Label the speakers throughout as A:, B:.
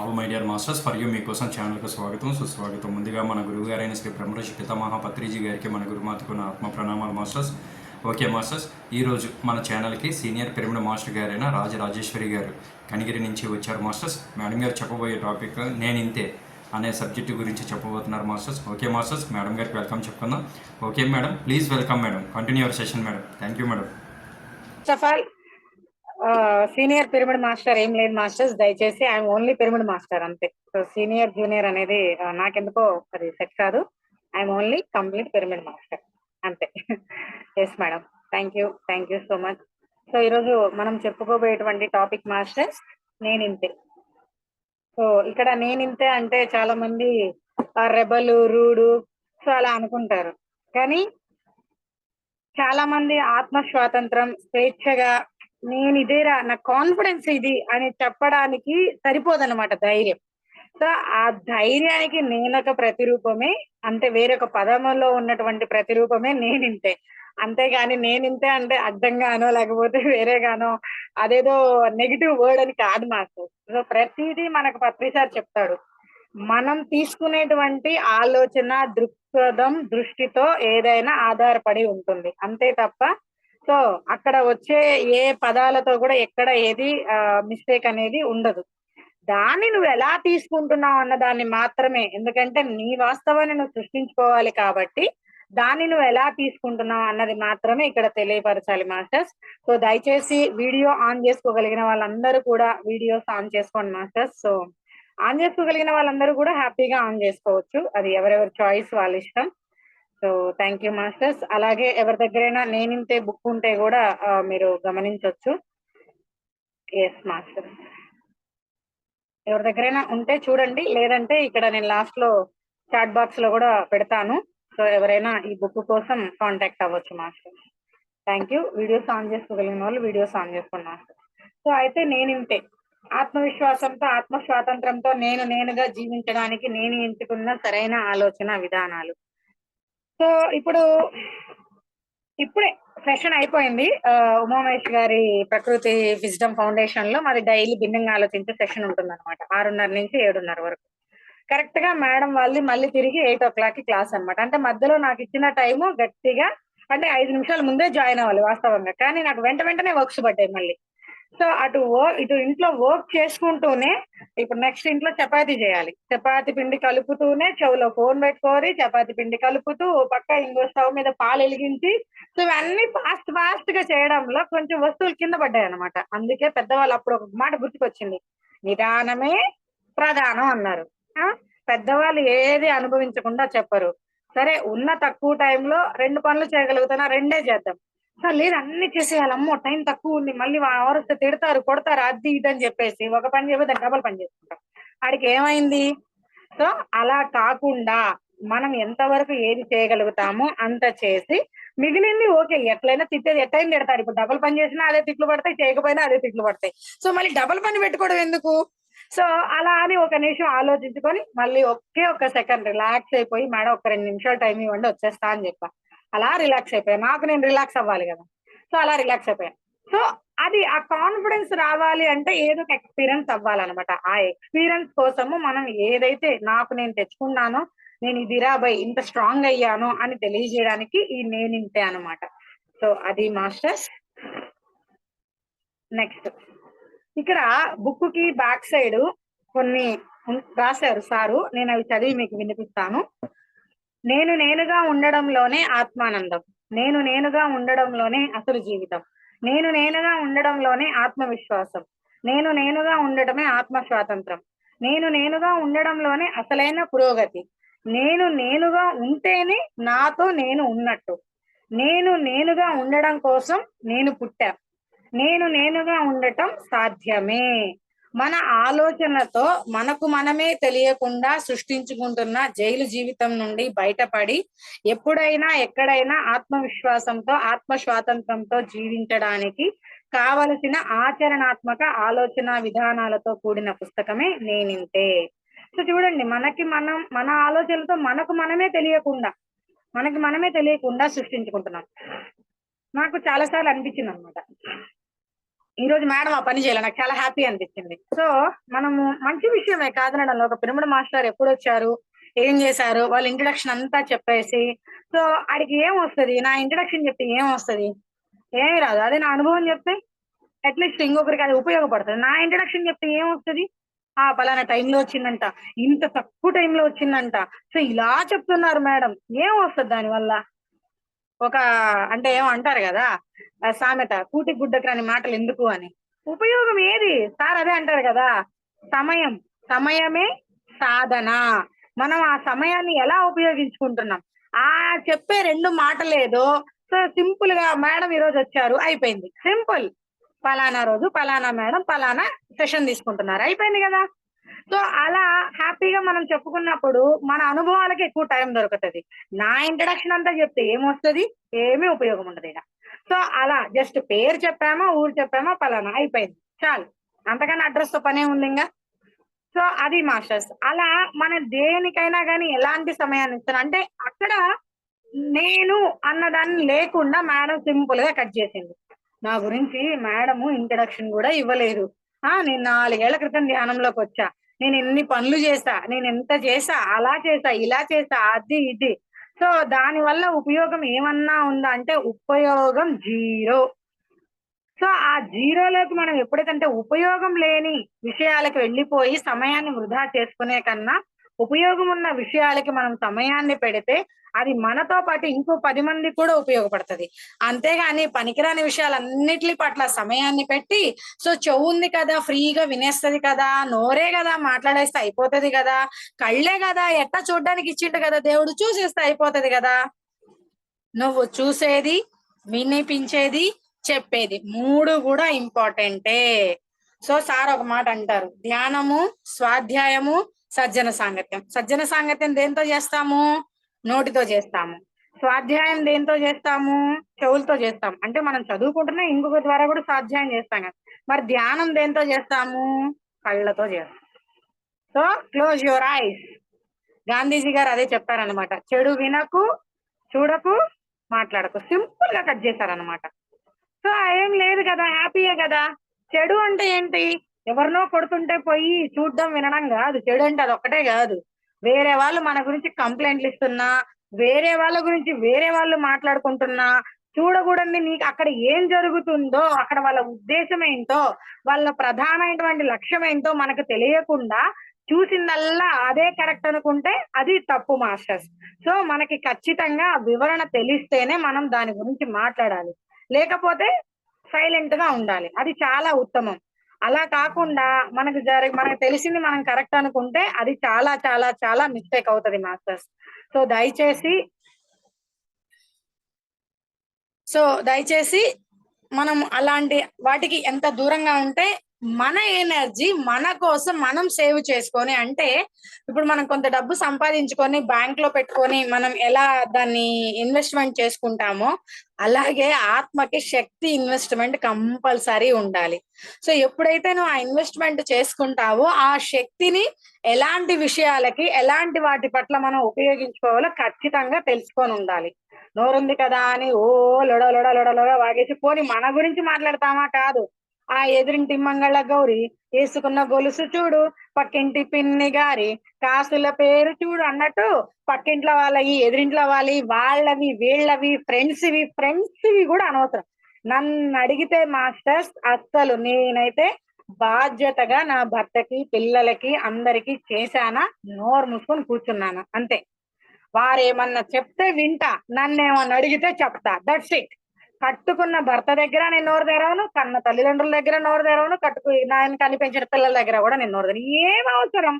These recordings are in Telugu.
A: All my dear masters for you మీకోసం ఛానల్కి స్వాగతం సుస్వాగతం. ముందుగా మన గురువు గారైన శ్రీ బ్రహ్మర్షి పితామహ పత్రిజీ గారికి మన గురుమాతకు నా ఆత్మ ప్రణామాలు మాస్టర్స్. ఓకే మాస్టర్స్, ఈరోజు మన ఛానల్కి సీనియర్ పిరమిడ్ మాస్టర్ గారైన రాజరాజేశ్వరి గారు కనిగిరి నుంచి వచ్చారు మాస్టర్స్. మేడం గారు చెప్పబోయే టాపిక్ నేను ఇంతే అనే సబ్జెక్టు గురించి చెప్పబోతున్నారు మాస్టర్స్. ఓకే మాస్టర్స్, మేడం గారికి వెల్కమ్ చెప్పుకుందాం. Okay madam, please welcome madam. Continue your session madam. Thank you madam.
B: First of all senior pyramid master ఏం లేదు మాస్టర్స్, దయచేసి ఐఎమ్ ఓన్లీ పిరమిడ్ మాస్టర్ అంతే. సో సీనియర్ జూనియర్ అనేది నాకెందుకో అది సెట్ కాదు. I'm only complete pyramid master అంతే. Yes madam, thank you so much. So ఈరోజు మనం చెప్పుకోబోయేటువంటి టాపిక్ మాస్టర్స్ నేనింతే. సో ఇక్కడ నేనింతే అంటే చాలా మంది రెబలు రూడు సో అలా అనుకుంటారు. కానీ చాలా మంది ఆత్మ స్వాతంత్రం, స్వేచ్ఛగా నేను ఇదేరా నా కాన్ఫిడెన్స్ ఇది అని చెప్పడానికి సరిపోదన్నమాట ధైర్యం. సో ఆ ధైర్యానికి నేనొక ప్రతిరూపమే, అంటే వేరొక పదములో ఉన్నటువంటి ప్రతిరూపమే నేనింతే. అంతేగాని నేనింతే అంటే అడ్డంగానో లేకపోతే వేరేగానో అదేదో నెగిటివ్ వర్డ్ అని కాదు మాస్టర్. సో ప్రతిదీ మనకు పత్రి సార్ చెప్తాడు. మనం తీసుకునేటువంటి ఆలోచన, దృక్పథం, దృష్టితో ఏదైనా ఆధారపడి ఉంటుంది అంతే తప్ప సో అక్కడ వచ్చే ఏ పదాలతో కూడా ఎక్కడ ఏది మిస్టేక్ అనేది ఉండదు. దాన్ని నువ్వు ఎలా తీసుకుంటున్నావు అన్న దాన్ని మాత్రమే, ఎందుకంటే నీ వాస్తవాన్ని నువ్వు సృష్టించుకోవాలి కాబట్టి దాన్ని నువ్వు ఎలా తీసుకుంటున్నావు అన్నది మాత్రమే ఇక్కడ తెలియపరచాలి మాస్టర్స్. సో దయచేసి వీడియో ఆన్ చేసుకోగలిగిన వాళ్ళందరూ కూడా వీడియోస్ ఆన్ చేసుకోండి మాస్టర్స్. సో ఆన్ చేసుకోగలిగిన వాళ్ళందరూ కూడా హ్యాపీగా ఆన్ చేసుకోవచ్చు, అది ఎవరెవరి చాయిస్ వాళ్ళ ఇష్టం. So thank you masters. అలాగే ఎవరి దగ్గరైనా నేనింతే బుక్ ఉంటే కూడా మీరు గమనించవచ్చు. ఎస్ మాస్టర్, ఎవరి దగ్గరైనా ఉంటే చూడండి, లేదంటే ఇక్కడ నేను లాస్ట్ లో చాట్ బాక్స్ లో కూడా పెడతాను. సో ఎవరైనా ఈ బుక్ కోసం కాంటాక్ట్ అవ్వచ్చు master. Thank you. Videos on చేసుకోగలిగిన వాళ్ళు వీడియోస్ ఆన్ చేసుకోండి మాస్టర్. సో అయితే నేనింతే ఆత్మవిశ్వాసంతో, ఆత్మ స్వాతంత్రంతో నేనుగా జీవించడానికి నేను ఎంచుకున్న సరైన ఆలోచన విధానాలు. సో ఇప్పుడే సెషన్ అయిపోయింది. ఉమామహేష్ గారి ప్రకృతి విజ్డమ్ ఫౌండేషన్ లో మాది డైలీ భిన్నంగా ఆలోచించే సెషన్ ఉంటుంది అనమాట. 6:30 నుంచి 7:30 వరకు. కరెక్ట్ గా మేడం వాళ్ళది మళ్ళీ తిరిగి 8:00 క్లాస్ అనమాట. అంటే మధ్యలో నాకు ఇచ్చిన టైము గట్టిగా అంటే 5 నిమిషాల ముందే జాయిన్ అవ్వాలి వాస్తవంగా, కానీ నాకు వెంటనే వర్క్స్ పడ్డాయి మళ్ళీ. సో ఇటు ఇంట్లో వర్క్ చేసుకుంటూనే ఇప్పుడు నెక్స్ట్ ఇంట్లో చపాతీ చేయాలి. చపాతీ పిండి కలుపుతూనే చెవులో ఫోన్ పెట్టుకోవాలి, చపాతీ పిండి కలుపుతూ పక్క ఇంకో స్టవ్ మీద పాలు వెలిగించి, సో ఇవన్నీ ఫాస్ట్ గా చేయడంలో కొంచెం వస్తువులు కింద పడ్డాయి అనమాట. అందుకే పెద్దవాళ్ళు అప్పుడు ఒక మాట గుర్తుకొచ్చింది, నిదానమే ప్రధానం అన్నారు. పెద్దవాళ్ళు ఏది అనుభవించకుండా చెప్పరు. సరే ఉన్న తక్కువ టైంలో 2 పనులు చేయగలుగుతానా, 2 చేద్దాం. లేదు అన్ని చేసేయాలి, అమ్మో టైం తక్కువ ఉంది, మళ్ళీ వస్తే తిడతారు కొడతారు అది ఇది అని చెప్పేసి ఒక పని చేయబోతే డబల్ పని చేసుకుంటాం. ఆడికి ఏమైంది? సో అలా కాకుండా మనం ఎంతవరకు ఏది చేయగలుగుతామో అంత చేసి మిగిలింది ఓకే, ఎట్లయినా తిట్టేది ఎట్లయినా తిడతారు. ఇప్పుడు డబల్ పని చేసినా అదే తిట్లు పడతాయి, చేయకపోయినా అదే తిట్లు పడతాయి. సో మళ్ళీ డబల్ పని పెట్టుకోవడం ఎందుకు? సో అలా అని ఒక నిమిషం ఆలోచించుకొని మళ్ళీ ఒక సెకండ్ రిలాక్స్ అయిపోయి, మేడం ఒక 2 నిమిషాలు టైం ఇవ్వండి వచ్చేస్తా అని చెప్పా. అలా రిలాక్స్ అయిపోయాను. నాకు నేను రిలాక్స్ అవ్వాలి కదా, సో అలా రిలాక్స్ అయిపోయాను. సో అది ఆ కాన్ఫిడెన్స్ రావాలి అంటే ఏదో ఒక ఎక్స్పీరియన్స్ అవ్వాలన్నమాట. ఆ ఎక్స్పీరియన్స్ కోసము మనం ఏదైతే నాకు నేను తెచ్చుకున్నానో, నేను ఇది రాబోయ్ ఇంత స్ట్రాంగ్ అయ్యాను అని తెలియజేయడానికి ఈ నేనింతే అనమాట. సో అది మాస్టర్స్. నెక్స్ట్ ఇక్కడ బుక్ కి బ్యాక్ సైడ్ కొన్ని రాశారు సారు, నేను అవి చదివి మీకు వినిపిస్తాను. నేనుగా ఉండడంలోనే ఆత్మానందం, నేనుగా ఉండడంలోనే అసలు జీవితం, నేనుగా ఉండడంలోనే ఆత్మవిశ్వాసం, నేనుగా ఉండటమే ఆత్మ స్వాతంత్రం, నేనుగా ఉండడంలోనే అసలైన పురోగతి, నేనుగా ఉంటేనే నాతో నేను ఉన్నట్టు, నేనుగా ఉండడం కోసం నేను పుట్టా, నేనుగా ఉండటం సాధ్యమే. మన ఆలోచనలతో మనకు మనమే తెలియకుండా సృష్టించుకుంటున్న జైలు జీవితం నుండి బయటపడి ఎప్పుడైనా ఎక్కడైనా ఆత్మవిశ్వాసంతో, ఆత్మ స్వాతంత్రంతో జీవించడానికి కావలసిన ఆచరణాత్మక ఆలోచన విధానాలతో కూడిన పుస్తకమే నేనింతే. సో చూడండి, మన ఆలోచనలతో మనకు మనమే తెలియకుండా సృష్టించుకుంటున్నాం. నాకు చాలాసార్లు అనిపించింది అనమాట, ఈ రోజు మేడం ఆ పని చేయాలి, నాకు చాలా హ్యాపీ అనిపించింది. సో మనము మంచి విషయమే కాదనడంలో, ఒక పిరమిడ్ మాస్టర్ ఎప్పుడు వచ్చారు, ఏం చేశారు, వాళ్ళ ఇంట్రడక్షన్ అంతా చెప్పేసి, సో ఆడికి ఏం వస్తుంది, నా ఇంట్రడక్షన్ చెప్తే ఏం వస్తుంది, ఏమి రాదు. అదే నా అనుభవం చెప్తే అట్లీస్ట్ ఇంకొకరికి అది ఉపయోగపడుతుంది. నా ఇంట్రడక్షన్ చెప్తే ఏం వస్తుంది, ఆ పలానా టైంలో వచ్చిందంట, ఇంత తక్కువ టైంలో వచ్చిందంట, సో ఇలా చెప్తున్నారు మేడం, ఏం వస్తుంది దానివల్ల? ఒక అంటే ఏమో అంటారు కదా, సామెత, కూటి గుడ్డకు రాని మాటలు ఎందుకు అని. ఉపయోగం ఏది సార్? అదే అంటారు కదా, సమయం, సమయమే సాధన. మనం ఆ సమయాన్ని ఎలా ఉపయోగించుకుంటున్నాం, ఆ చెప్పే రెండు మాటలేదో, సో సింపుల్ గా మేడం ఈ రోజు వచ్చారు అయిపోయింది, సింపుల్. పలానా రోజు పలానా మేడం పలానా సెషన్ తీసుకుంటున్నారు, అయిపోయింది కదా. సో అలా హ్యాపీగా మనం చెప్పుకున్నప్పుడు మన అనుభవాలకి ఎక్కువ టైం దొరుకుతుంది. నా ఇంట్రడక్షన్ అంతా చెప్తే ఏమొస్తుంది, ఏమీ ఉపయోగం ఉండదు ఇక. సో అలా జస్ట్ పేరు చెప్పామా, ఊరు చెప్పామా, పలానా, అయిపోయింది, చాలు. అంతకన్నా అడ్రస్ తో పనే ఉంది ఇంకా. సో అది మాస్టర్స్. అలా మన దేనికైనా కానీ ఎలాంటి సమయాన్ని ఇస్తాను అంటే, అక్కడ నేను అన్నదాన్ని లేకుండా మేడం సింపుల్ గా కట్ చేసింది. నా గురించి మేడం ఇంట్రడక్షన్ కూడా ఇవ్వలేదు. నేను 4 ఏళ్ల క్రితం ధ్యానంలోకి వచ్చా, నేను ఎన్ని పనులు చేశా, నేను ఎంత చేశా, అలా చేశా, ఇలా చేశా, అది ఇది. సో దాని వల్ల ఉపయోగం ఏమన్నా ఉందా అంటే ఉపయోగం జీరో. సో ఆ జీరోలోకి మనం ఎప్పుడైతే ఉపయోగం లేని విషయాలకు వెళ్ళిపోయి సమయాన్ని వృధా చేసుకునే కన్నా, ఉపయోగం ఉన్న విషయాలకి మనం సమయాన్ని పెడితే అది మనతో పాటు ఇంకో 10 మందికి కూడా ఉపయోగపడుతుంది. అంతేగాని పనికిరాని విషయాలన్నిటి పట్ల సమయాన్ని పెట్టి, సో చెవు ఉంది కదా ఫ్రీగా వినేస్తది కదా, నోరే కదా మాట్లాడేస్తే అయిపోతది కదా, కళ్ళే కదా ఎట్టా చూడ్డానికి ఇచ్చిండు కదా దేవుడు, చూసేస్తే అయిపోతది కదా. నువ్వు చూసేది, వినిపించేది, చెప్పేది 3 కూడా ఇంపార్టెంటే. సో సార్ ఒక మాట అంటారు, ధ్యానము, స్వాధ్యాయము, సజ్జన సాంగత్యం. సజ్జన సాంగత్యం దేంతో చేస్తాము? నోటితో చేస్తాము. స్వాధ్యాయం దేంతో చేస్తాము? చెవులతో చేస్తాం. అంటే మనం చదువుకుంటున్నా ఇంకొక ద్వారా కూడా స్వాధ్యాయం చేస్తాం కదా. మరి ధ్యానం దేంతో చేస్తాము? కళ్ళతో చేస్తాం. So close your eyes. Gandhiji గారు అదే చెప్పారనమాట, చెడు వినకు, చూడకు, మాట్లాడకు. సింపుల్ గా కట్ చేశారనమాట. సో ఏం లేదు కదా, హ్యాపీయే కదా. చెడు అంటే ఏంటి? ఎవరినో కొడుతుంటే పోయి చూడడం వినడం కాదు. చెడు అంటే అది ఒక్కటే కాదు, వేరే వాళ్ళు మన గురించి కంప్లైంట్లు ఇస్తున్నా, వేరే వాళ్ళ గురించి వేరే వాళ్ళు మాట్లాడుకుంటున్నా, చూడకూడదు నీకు అక్కడ ఏం జరుగుతుందో, అక్కడ వాళ్ళ ఉద్దేశం ఏంటో, వాళ్ళ ప్రధానమైనటువంటి లక్ష్యం ఏంటో మనకు తెలియకుండా చూసిందల్లా అదే కరెక్ట్ అనుకుంటే అది తప్పు మాస్టర్స్. సో మనకి ఖచ్చితంగా వివరణ తెలిస్తేనే మనం దాని గురించి మాట్లాడాలి, లేకపోతే సైలెంట్ గా ఉండాలి, అది చాలా ఉత్తమం. అలా కాకుండా మనకు తెలిసింది మనం కరెక్ట్ అనుకుంటే అది చాలా చాలా చాలా మిస్టేక్ అవుతుంది మాస్టర్స్. సో దయచేసి మనం అలాంటి వాటికి ఎంత దూరంగా ఉంటే మన ఎనర్జీ మన కోసం మనం సేవ్ చేసుకొని, అంటే ఇప్పుడు మనం కొంత డబ్బు సంపాదించుకొని బ్యాంక్ లో పెట్టుకొని మనం ఎలా దాన్ని ఇన్వెస్ట్మెంట్ చేసుకుంటామో, అలాగే ఆత్మకి శక్తి ఇన్వెస్ట్మెంట్ కంపల్సరీ ఉండాలి. సో ఎప్పుడైతే నువ్వు ఆ ఇన్వెస్ట్మెంట్ చేసుకుంటావో ఆ శక్తిని ఎలాంటి విషయాలకి, ఎలాంటి వాటి పట్ల మనం ఉపయోగించుకోవాలో ఖచ్చితంగా తెలుసుకొని ఉండాలి. నోరుంది కదా అని ఓ లొడ లొడ లొడ లొడ వాగేసి పోని మన గురించి మాట్లాడతామా? కాదు. ఆ ఎదురింటి మంగళ గౌరి వేసుకున్న గొలుసు చూడు, పక్కింటి పిన్ని గారి కాసుల పేరు చూడు అన్నట్టు, పక్కింట్లో వాళ్ళవి, ఎదురింట్లో వాళ్ళవి వీళ్ళవి ఫ్రెండ్స్వి కూడా అనవసరం. నన్ను అడిగితే మాస్టర్స్ అస్సలు నేనైతే బాధ్యతగా నా భర్తకి, పిల్లలకి, అందరికి చేశానా, నోరు మూసుకొని కూర్చున్నాను అంతే. వారేమన్నా చెప్తే వింటా, నన్నేమన్నా అడిగితే చెప్తా, దట్స్ ఇట్. కట్టుకున్న భర్త దగ్గర నేను నోరు తెరవను, కన్న తల్లిదండ్రుల దగ్గర నోరు తెరవను, నాయన కనిపించిన పిల్లల దగ్గర కూడా నేను నోరు తెరవను. ఏం అవసరం,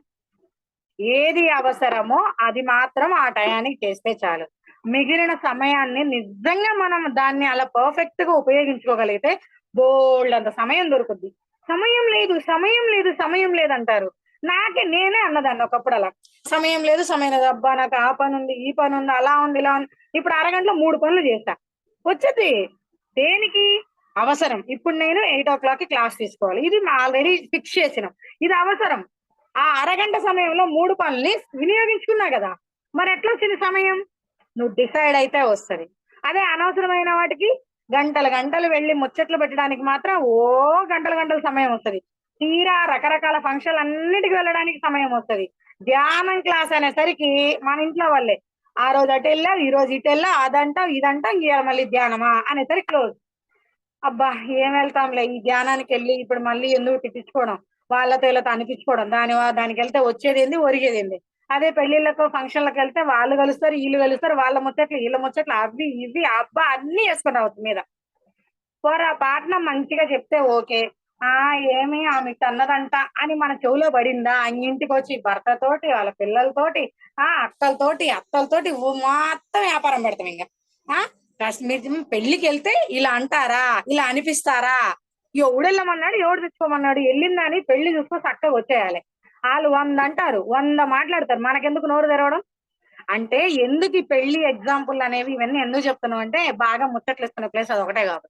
B: ఏది అవసరమో అది మాత్రం ఆ టయానికి చేస్తే చాలు. మిగిలిన సమయాన్ని నిజంగా మనం దాన్ని అలా పర్ఫెక్ట్ గా ఉపయోగించుకోగలిగితే బోల్డ్ అంత సమయం దొరుకుద్ది. సమయం లేదు, సమయం లేదు, సమయం లేదు అంటారు. నేనే అన్నదాన్ని ఒకప్పుడు అలా, సమయం లేదు, సమయం లేదు, అబ్బా నాకు ఆ పని ఉంది, ఈ పని ఉంది, అలా ఉంది, ఇలా ఉంది. ఇప్పుడు అరగంటలో 3 పనులు చేస్తా, వచ్చేది దేనికి? అవసరం. ఇప్పుడు నేను 8 o'clock క్లాస్ తీసుకోవాలి, ఇది ఆల్రెడీ ఫిక్స్ చేసినాం, ఇది అవసరం. ఆ అరగంట సమయంలో 3 పనుల్ని వినియోగించుకున్నా కదా, మరి ఎట్లా వచ్చింది సమయం? నువ్వు డిసైడ్ అయితే వస్తుంది. అదే అనవసరమైన వాటికి గంటలు గంటలు వెళ్ళి ముచ్చట్లు పెట్టడానికి మాత్రం గంటల గంటల సమయం వస్తుంది. తీరా రకరకాల ఫంక్షన్లు అన్నిటికి వెళ్ళడానికి సమయం వస్తుంది. ధ్యానం క్లాస్ అనేసరికి మన ఇంట్లో వాళ్ళే ఆ రోజు అటు వెళ్ళావు, ఈ రోజు ఇటు వెళ్ళావు, అదంటావు ఇదంటావు, ఇంక మళ్ళీ ధ్యానమా అనేసరికి క్లోజ్. అబ్బా ఏం వెళ్తాంలే ఈ ధ్యానానికి వెళ్ళి ఇప్పుడు మళ్ళీ ఎందుకు తిట్టించుకోవడం, వాళ్ళతో వీళ్ళతో అనిపించుకోవడం, దానికి వెళ్తే వచ్చేది ఏంది ఒరిగేది ఏంది. అదే పెళ్లిళ్ళకు ఫంక్షన్లకు వెళ్తే వాళ్ళు కలుస్తారు వీళ్ళు కలుస్తారు, వాళ్ళ ముచ్చట్లు వీళ్ళ ముచ్చట్లు అవి ఇవి అబ్బా అన్ని వేసుకుని రావచ్చు మీద. పోరా పాటన మంచిగా చెప్తే ఓకే, ఏమి ఆమె అన్నదంట అని మన చెవులో పడిందా, ఇంటికి వచ్చి భర్తతోటి వాళ్ళ పిల్లలతోటి అక్కలతోటి అత్తలతోటి మొత్తం వ్యాపారం పెడతాం. ఇంకా మీరు పెళ్లికి వెళ్తే ఇలా అంటారా, ఇలా అనిపిస్తారా, ఎవడెళ్ళమన్నాడు ఎవడు తెచ్చుకోమన్నాడు, వెళ్ళిందని పెళ్లి చూసుకో చక్కగా వచ్చేయాలి. వాళ్ళు 100 అంటారు, 100 మాట్లాడతారు, మనకెందుకు నోరు తెరవడం. అంటే ఎందుకు ఈ పెళ్లి ఎగ్జాంపుల్ అనేవి ఇవన్నీ ఎందుకు చెప్తున్నాం అంటే బాగా ముచ్చట్లు ఇస్తున్న ప్లేస్ అది ఒకటే కాదు,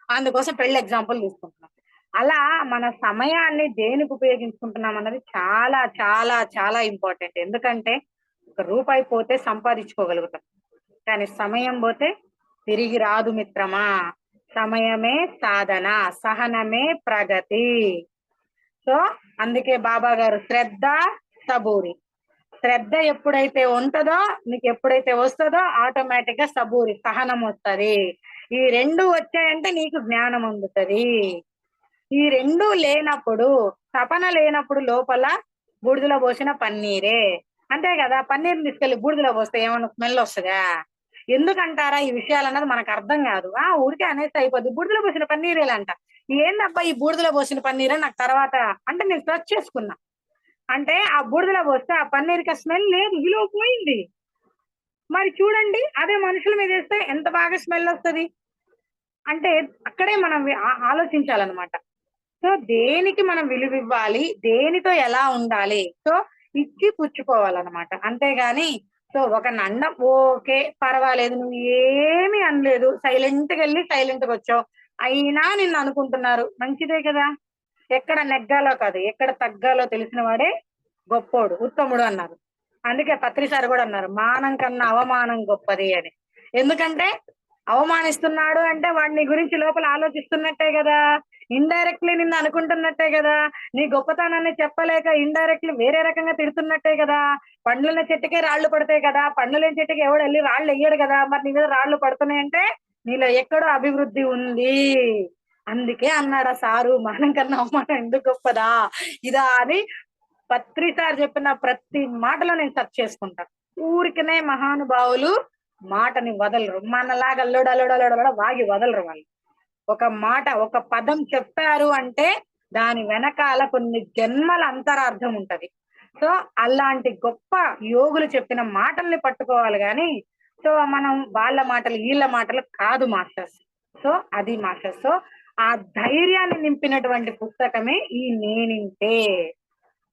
B: అందుకోసం పెళ్లి ఎగ్జాంపుల్ తీసుకుంటున్నాం. అలా మన సమయాన్ని దేనికి ఉపయోగించుకుంటున్నాం అన్నది చాలా చాలా చాలా ఇంపార్టెంట్. ఎందుకంటే రూపాయి పోతే సంపాదించుకోగలుగుతాం, కానీ సమయం పోతే తిరిగి రాదు మిత్రమా. సమయమే సాధన, సహనమే ప్రగతి. సో అందుకే బాబా గారు శ్రద్ధ సబూరి, శ్రద్ధ ఎప్పుడైతే ఉంటుందో నీకు ఎప్పుడైతే వస్తుందో ఆటోమేటిక్ గా సబూరి సహనం వస్తుంది. ఈ 2 వచ్చాయంటే నీకు జ్ఞానం అందుతుంది. ఈ 2 లేనప్పుడు, తపన లేనప్పుడు లోపల బూడిదలో పోసిన పన్నీరే. అంతే కదా, పన్నీర్ తీసుకెళ్లి బూడిదలో పోస్తే ఏమన్నా స్మెల్ వస్తుందా? ఎందుకంటారా ఈ విషయాలు అన్నది మనకు అర్థం కాదు. ఊరికే అనేసి అయిపోద్ది, బూడిదలో పోసిన పన్నీరేలంట. ఏందబ్బా ఈ బూడిదలో పోసిన పన్నీరే నాకు తర్వాత అంటే నేను సర్చ్ చేసుకున్నా. అంటే ఆ బూడిదలో పోస్తే ఆ పన్నీర్కి స్మెల్ లేదు, విలువ పోయింది. మరి చూడండి అదే మనుషుల మీద వేస్తే ఎంత బాగా స్మెల్ వస్తుంది. అంటే అక్కడే మనం ఆలోచించాలన్నమాట. సో దేనికి మనం విలువ ఇవ్వాలి, దేనితో ఎలా ఉండాలి, సో ఇచ్చి పుచ్చుకోవాలన్నమాట. అంతేగాని సో ఒక నండ ఓకే పర్వాలేదు నువ్వు ఏమి అనలేదు, సైలెంట్ గా వెళ్ళి సైలెంట్ గా వచ్చావు, అయినా నిన్ను అనుకుంటున్నారు, మంచిదే కదా. ఎక్కడ నెగ్గాలో కాదు ఎక్కడ తగ్గాలో తెలిసిన వాడే గొప్పోడు ఉత్తముడు అన్నారు. అందుకే పత్రి సార్ కూడా అన్నారు మానం కన్నా అవమానం గొప్పది అని. ఎందుకంటే అవమానిస్తున్నాడు అంటే వాడిని గురించి లోపల ఆలోచిస్తున్నట్టే కదా, ఇండైరెక్ట్లీ నిన్ను అనుకుంటున్నట్టే కదా, నీ గొప్పతనాన్ని చెప్పలేక ఇండైరెక్ట్లీ వేరే రకంగా తిడుతున్నట్టే కదా. పండ్లున్న చెట్టుకే రాళ్లు పడతాయి కదా, పండ్లు లేని చెట్టుకి ఎవడు వెళ్ళి రాళ్ళు వెయ్యడు కదా, మరి నీ మీద రాళ్లు పడుతున్నాయంటే నీలో ఎక్కడో అభివృద్ధి ఉంది. అందుకే అన్నాడా సారు మానం కన్నా అవమానం ఎందుకు గొప్పదా ఇదా అని. పత్రి సార్ చెప్పిన ప్రతి మాటలో నేను సెర్చ్ చేసుకుంటాను. ఊరికనే మహానుభావులు మాటని వదలరు, మనలాగా లోడలోడలోడ వాగి వదలరు వాళ్ళు. ఒక మాట ఒక పదం చెప్పారు అంటే దాని వెనకాల కొన్ని జన్మల అంతరార్థం ఉంటది. సో అలాంటి గొప్ప యోగులు చెప్పిన మాటల్ని పట్టుకోవాలి గాని సో మనం వాళ్ళ మాటలు వీళ్ళ మాటలు కాదు మాస్టర్స్. సో అది మాస్టర్స్. సో ఆ ధైర్యాన్ని నింపినటువంటి పుస్తకమే ఈ నేనింతే.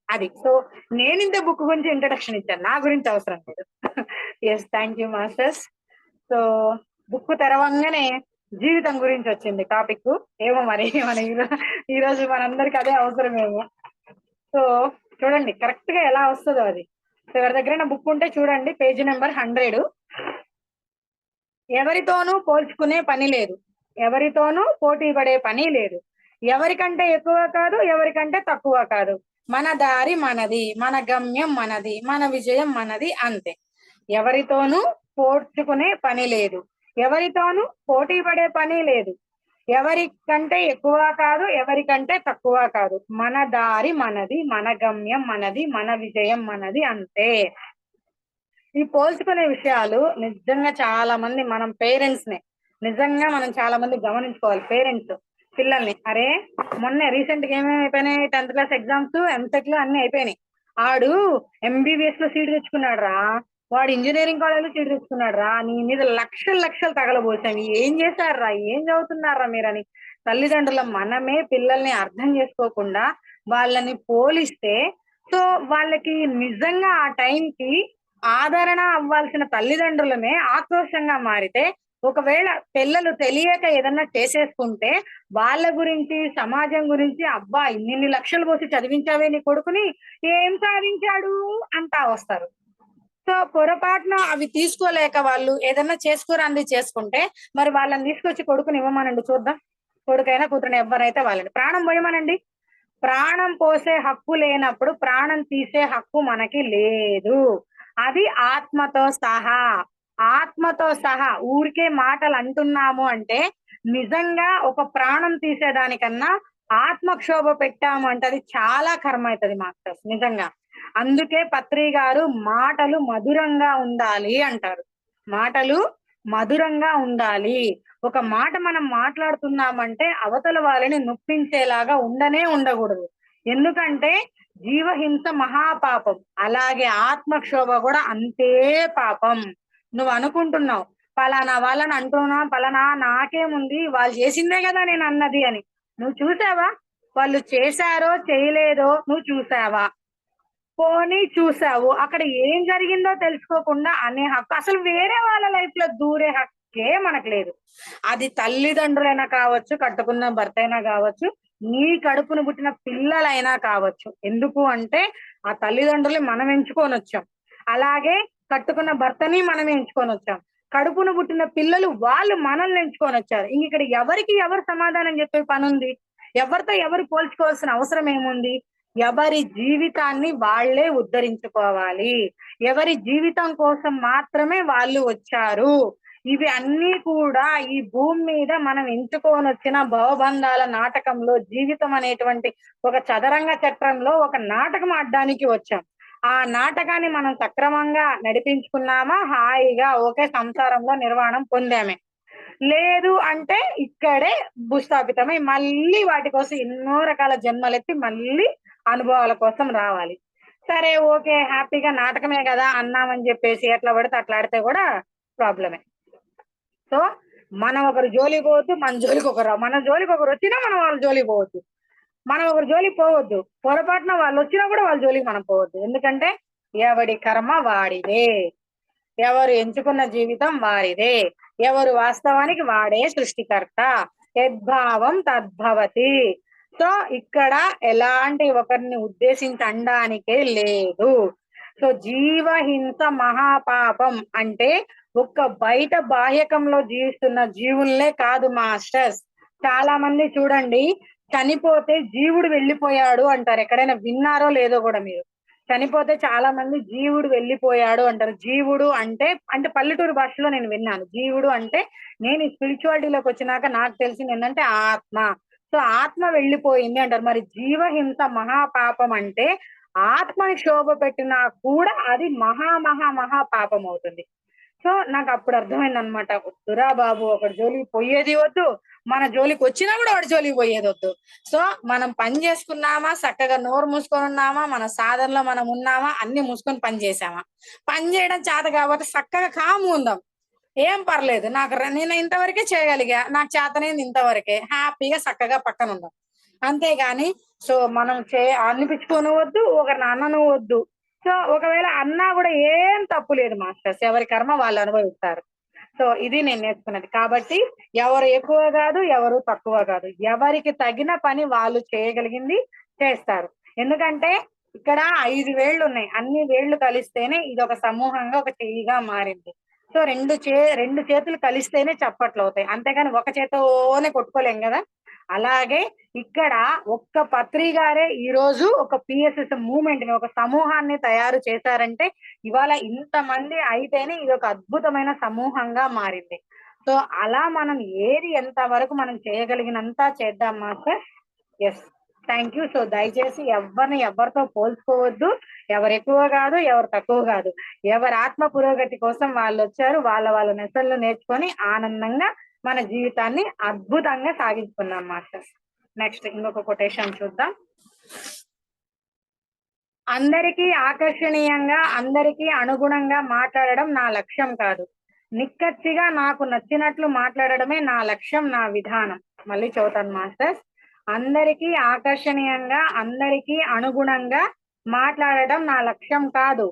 B: అది సో నేనింతే బుక్ గురించి ఇంట్రడక్షన్ ఇచ్చాను, నా గురించి అవసరం లేదు. Yes thank you masters. So book తెరవంగానే జీవితం గురించి వచ్చింది టాపిక్. ఏమో మరి మన ఈ రోజు మనందరికి అదే అవసరమేమో. సో చూడండి కరెక్ట్ గా ఎలా వస్తుందో అది. సో ఎవరి దగ్గర బుక్ ఉంటే చూడండి పేజీ నెంబర్ 100. ఎవరితోనూ పోల్చుకునే పని లేదు, ఎవరితోనూ పోటీ పడే పని లేదు, ఎవరికంటే ఎక్కువ కాదు ఎవరికంటే తక్కువ కాదు, మన దారి మనది, మన గమ్యం మనది, మన విజయం మనది అంతే. ఎవరితోనూ పోల్చుకునే పని లేదు, ఎవరితోనూ పోటీ పడే పని లేదు, ఎవరికంటే ఎక్కువ కాదు ఎవరికంటే తక్కువ కాదు, మన దారి మనది, మన గమ్యం మనది, మన విజయం మనది అంతే. ఈ పోల్చుకునే విషయాలు నిజంగా చాలా మంది మనం పేరెంట్స్ ని నిజంగా మనం చాలా మంది గమనించుకోవాలి. పేరెంట్స్ పిల్లల్ని అరే మొన్న రీసెంట్ గా ఏమేమి అయిపోయినాయి, 10th క్లాస్ ఎగ్జామ్స్ ఎంసెట్ లో అన్ని అయిపోయినాయి. ఆడు ఎంబీబీఎస్ లో సీట్ తెచ్చుకున్నాడు రా, వాడు ఇంజనీరింగ్ కాలేజ్ లో సీట్ తెచ్చుకున్నాడు రా, నీ మీద లక్షలు లక్షలు తగలబోసావి, ఏం చేశారా ఏం చదువుతున్నారా మీరని తల్లిదండ్రుల మనమే పిల్లల్ని అర్థం చేసుకోకుండా వాళ్ళని పోలిస్తే సో వాళ్ళకి నిజంగా ఆ టైంకి ఆదరణ అవ్వాల్సిన తల్లిదండ్రులమే ఆక్రోషంగా మారితే, ఒకవేళ పిల్లలు తెలియక ఏదన్నా చేసేసుకుంటే వాళ్ళ గురించి సమాజం గురించి అబ్బా ఇన్ని లక్షలు పోసి చదివించావే నీ కొడుకుని ఏం సాధించాడు అంటా వస్తారు. సో పొరపాటున అవి తీసుకోలేక వాళ్ళు ఏదన్నా చేసుకోరాంది చేసుకుంటే మరి వాళ్ళని తీసుకొచ్చి కొడుకుని ఇవ్వమనండి చూద్దాం. కొడుకైనా కూతురుని ఎవరైతే వాళ్ళని ప్రాణం పోయమనండి. ప్రాణం పోసే హక్కు లేనప్పుడు ప్రాణం తీసే హక్కు మనకి లేదు. అది ఆత్మతో సహా. ఆత్మతో సహా ఊరికే మాటలు అంటున్నాము అంటే నిజంగా ఒక ప్రాణం తీసేదానికన్నా ఆత్మక్షోభ పెట్టాము అంటే అది చాలా కర్మ అవుతుంది మాస్టర్స్ నిజంగా. అందుకే పత్రి గారు మాటలు మధురంగా ఉండాలి అంటారు. మాటలు మధురంగా ఉండాలి. ఒక మాట మనం మాట్లాడుతున్నామంటే అవతల వాళ్ళని నొప్పించేలాగా ఉండకూడదు. ఎందుకంటే జీవహింస మహాపాపం. అలాగే ఆత్మక్షోభ కూడా అంతే పాపం. నువ్వు అనుకుంటున్నావు పలానా వాళ్ళని అంటున్నా, పలానా నాకేముంది వాళ్ళు చేసిందే కదా నేను అన్నది అని. నువ్వు చూసావా వాళ్ళు చేశారో చేయలేదో నువ్వు చూసావా? పోనీ చూసావు, అక్కడ ఏం జరిగిందో తెలుసుకోకుండా అనే హక్కు అసలు వేరే వాళ్ళ లైఫ్ లో దూరే హక్కే మనకు లేదు. అది తల్లిదండ్రులైనా కావచ్చు, కట్టుకున్న భర్త అయినా కావచ్చు, నీ కడుపును పుట్టిన పిల్లలైనా కావచ్చు. ఎందుకు అంటే ఆ తల్లిదండ్రులు మనం ఎంచుకొని వచ్చాం, అలాగే కట్టుకున్న భర్తని మనం ఎంచుకొని వచ్చాం, కడుపును పుట్టిన పిల్లలు వాళ్ళు మనల్ని ఎంచుకొని వచ్చారు. ఇంక ఇక్కడ ఎవరికి ఎవరు సమాధానం చెప్పే పని ఉంది? ఎవరితో ఎవరు పోల్చుకోవాల్సిన అవసరం ఏముంది? ఎవరి జీవితాన్ని వాళ్ళే ఉద్ధరించుకోవాలి. ఎవరి జీవితం కోసం మాత్రమే వాళ్ళు వచ్చారు. ఇవి అన్నీ కూడా ఈ భూమి మీద మనం ఎంచుకొని వచ్చిన భవబంధాల నాటకంలో జీవితం అనేటువంటి ఒక చదరంగ చట్రంలో ఒక నాటకం ఆడడానికి వచ్చాం. ఆ నాటకాన్ని మనం సక్రమంగా నడిపించుకున్నామా హాయిగా ఒకే సంసారంలో నిర్వాణం పొందామే. లేదు అంటే ఇక్కడే భూస్థాపితమై మళ్ళీ వాటి కోసం ఎన్నో రకాల జన్మలెత్తి మళ్ళీ అనుభవాల కోసం రావాలి. సరే ఓకే హ్యాపీగా నాటకమే కదా అన్నామని చెప్పేసి ఎట్లా పడితే అట్లా ఆడితే కూడా ప్రాబ్లమే. సో మనం ఒకరు జోలికి పోవద్దు, మన జోలికి ఒకరు వచ్చినా మనం వాళ్ళ జోలికి పోవద్దు, మనం ఒకరు జోలికి పోవద్దు. పొరపాటున వాళ్ళు వచ్చినా కూడా వాళ్ళ జోలికి మనం పోవద్దు. ఎందుకంటే ఎవడి కర్మ వాడిదే, ఎవరు ఎంచుకున్న జీవితం వారిదే, ఎవరు వాస్తవానికి వాడే సృష్టికర్త. యద్భావం తద్భవతి. సో ఇక్కడ ఎలాంటి ఒకరిని ఉద్దేశించి అనడానికే లేదు. సో జీవహింస మహాపాపం అంటే ఒక్క బయట బాహ్యకంలో జీవిస్తున్న జీవుల్నే కాదు మాస్టర్స్. చాలా మంది చూడండి చనిపోతే జీవుడు వెళ్ళిపోయాడు అంటారు. ఎక్కడైనా విన్నారో లేదో కూడా మీరు? చనిపోతే చాలా మంది జీవుడు వెళ్ళిపోయాడు అంటారు. జీవుడు అంటే పల్లెటూరు భాషలో నేను విన్నాను. జీవుడు అంటే నేను ఈ స్పిరిచువాలిటీలోకి వచ్చినాక నాకు తెలిసింది ఏంటంటే ఆత్మ. సో ఆత్మ వెళ్ళిపోయింది అంటారు. మరి జీవహింస మహాపాపం అంటే ఆత్మని శోభ పెట్టినా కూడా అది మహా పాపం అవుతుంది. సో నాకు అప్పుడు అర్థమైంది అనమాట, వద్దురా బాబు ఒకటి జోలికి పోయేది వద్దు, మన జోలికి వచ్చినా కూడా వాడి జోలికి పోయేది వద్దు. సో మనం పని చేసుకున్నామా, చక్కగా నోరు మూసుకొని ఉన్నామా, మన సాధనలో మనం ఉన్నామా, అన్ని మూసుకొని పని చేసామా, పని చేయడం చేత కాబట్టి చక్కగా కాము ఉందాం, ఏం పర్లేదు, నేను ఇంతవరకే చేయగలిగా, నాకు చేతనైంది ఇంతవరకే, హ్యాపీగా చక్కగా పక్కన ఉందాం. అంతేగాని సో మనం అనిపించుకొని వద్దు, ఒకరిని అనను వద్దు. సో ఒకవేళ అన్నా కూడా ఏం తప్పు లేదు మాస్టర్స్, ఎవరి కర్మ వాళ్ళు అనుభవిస్తారు. సో ఇది నేను నేర్చుకున్నది. కాబట్టి ఎవరు ఎక్కువ కాదు, ఎవరు తక్కువ కాదు, ఎవరికి తగిన పని వాళ్ళు చేయగలిగింది చేస్తారు. ఎందుకంటే ఇక్కడ 5 వేళ్ళు ఉన్నాయి, అన్ని వేళ్ళు కలిస్తేనే ఇది ఒక సమూహంగా ఒక చెయ్యిగా మారింది. సో రెండు చేతులు కలిస్తేనే చప్పట్లు అవుతాయి, అంతేగాని ఒక చేతోనే కొట్టుకోలేం కదా. అలాగే ఇక్కడ ఒక్క పత్రి గారే ఈ రోజు ఒక పిఎస్ఎస్ మూవ్మెంట్ ని, ఒక సమూహాన్ని తయారు చేశారంటే ఇవాళ ఇంతమంది అయితేనే ఇది ఒక అద్భుతమైన సమూహంగా మారింది. సో అలా మనం ఏది ఎంత వరకు మనం చేయగలిగినంత చేద్దాం master. Yes, thank you. So దయచేసి ఎవరితో పోల్చుకోవద్దు. ఎవరు ఎక్కువ కాదు, ఎవరు తక్కువ కాదు, ఎవరి ఆత్మ పురోగతి కోసం వాళ్ళు వచ్చారు, వాళ్ళ నెసళ్ళు నేర్చుకొని ఆనందంగా మన జీవితాన్ని అద్భుతంగా సాగించుకున్నాం మాస్టర్స్. నెక్స్ట్ ఇంకొక కొటేషన్ చూద్దాం. అందరికీ ఆకర్షణీయంగా, అందరికీ అనుగుణంగా మాట్లాడడం నా లక్ష్యం కాదు, నిక్కచ్చిగా నాకు నచ్చినట్లు మాట్లాడడమే నా లక్ష్యం, నా విధానం. మళ్ళీ చదువుతాను మాస్టర్స్. అందరికీ ఆకర్షణీయంగా, అందరికీ అనుగుణంగా మాట్లాడడం నా లక్ష్యం కాదు,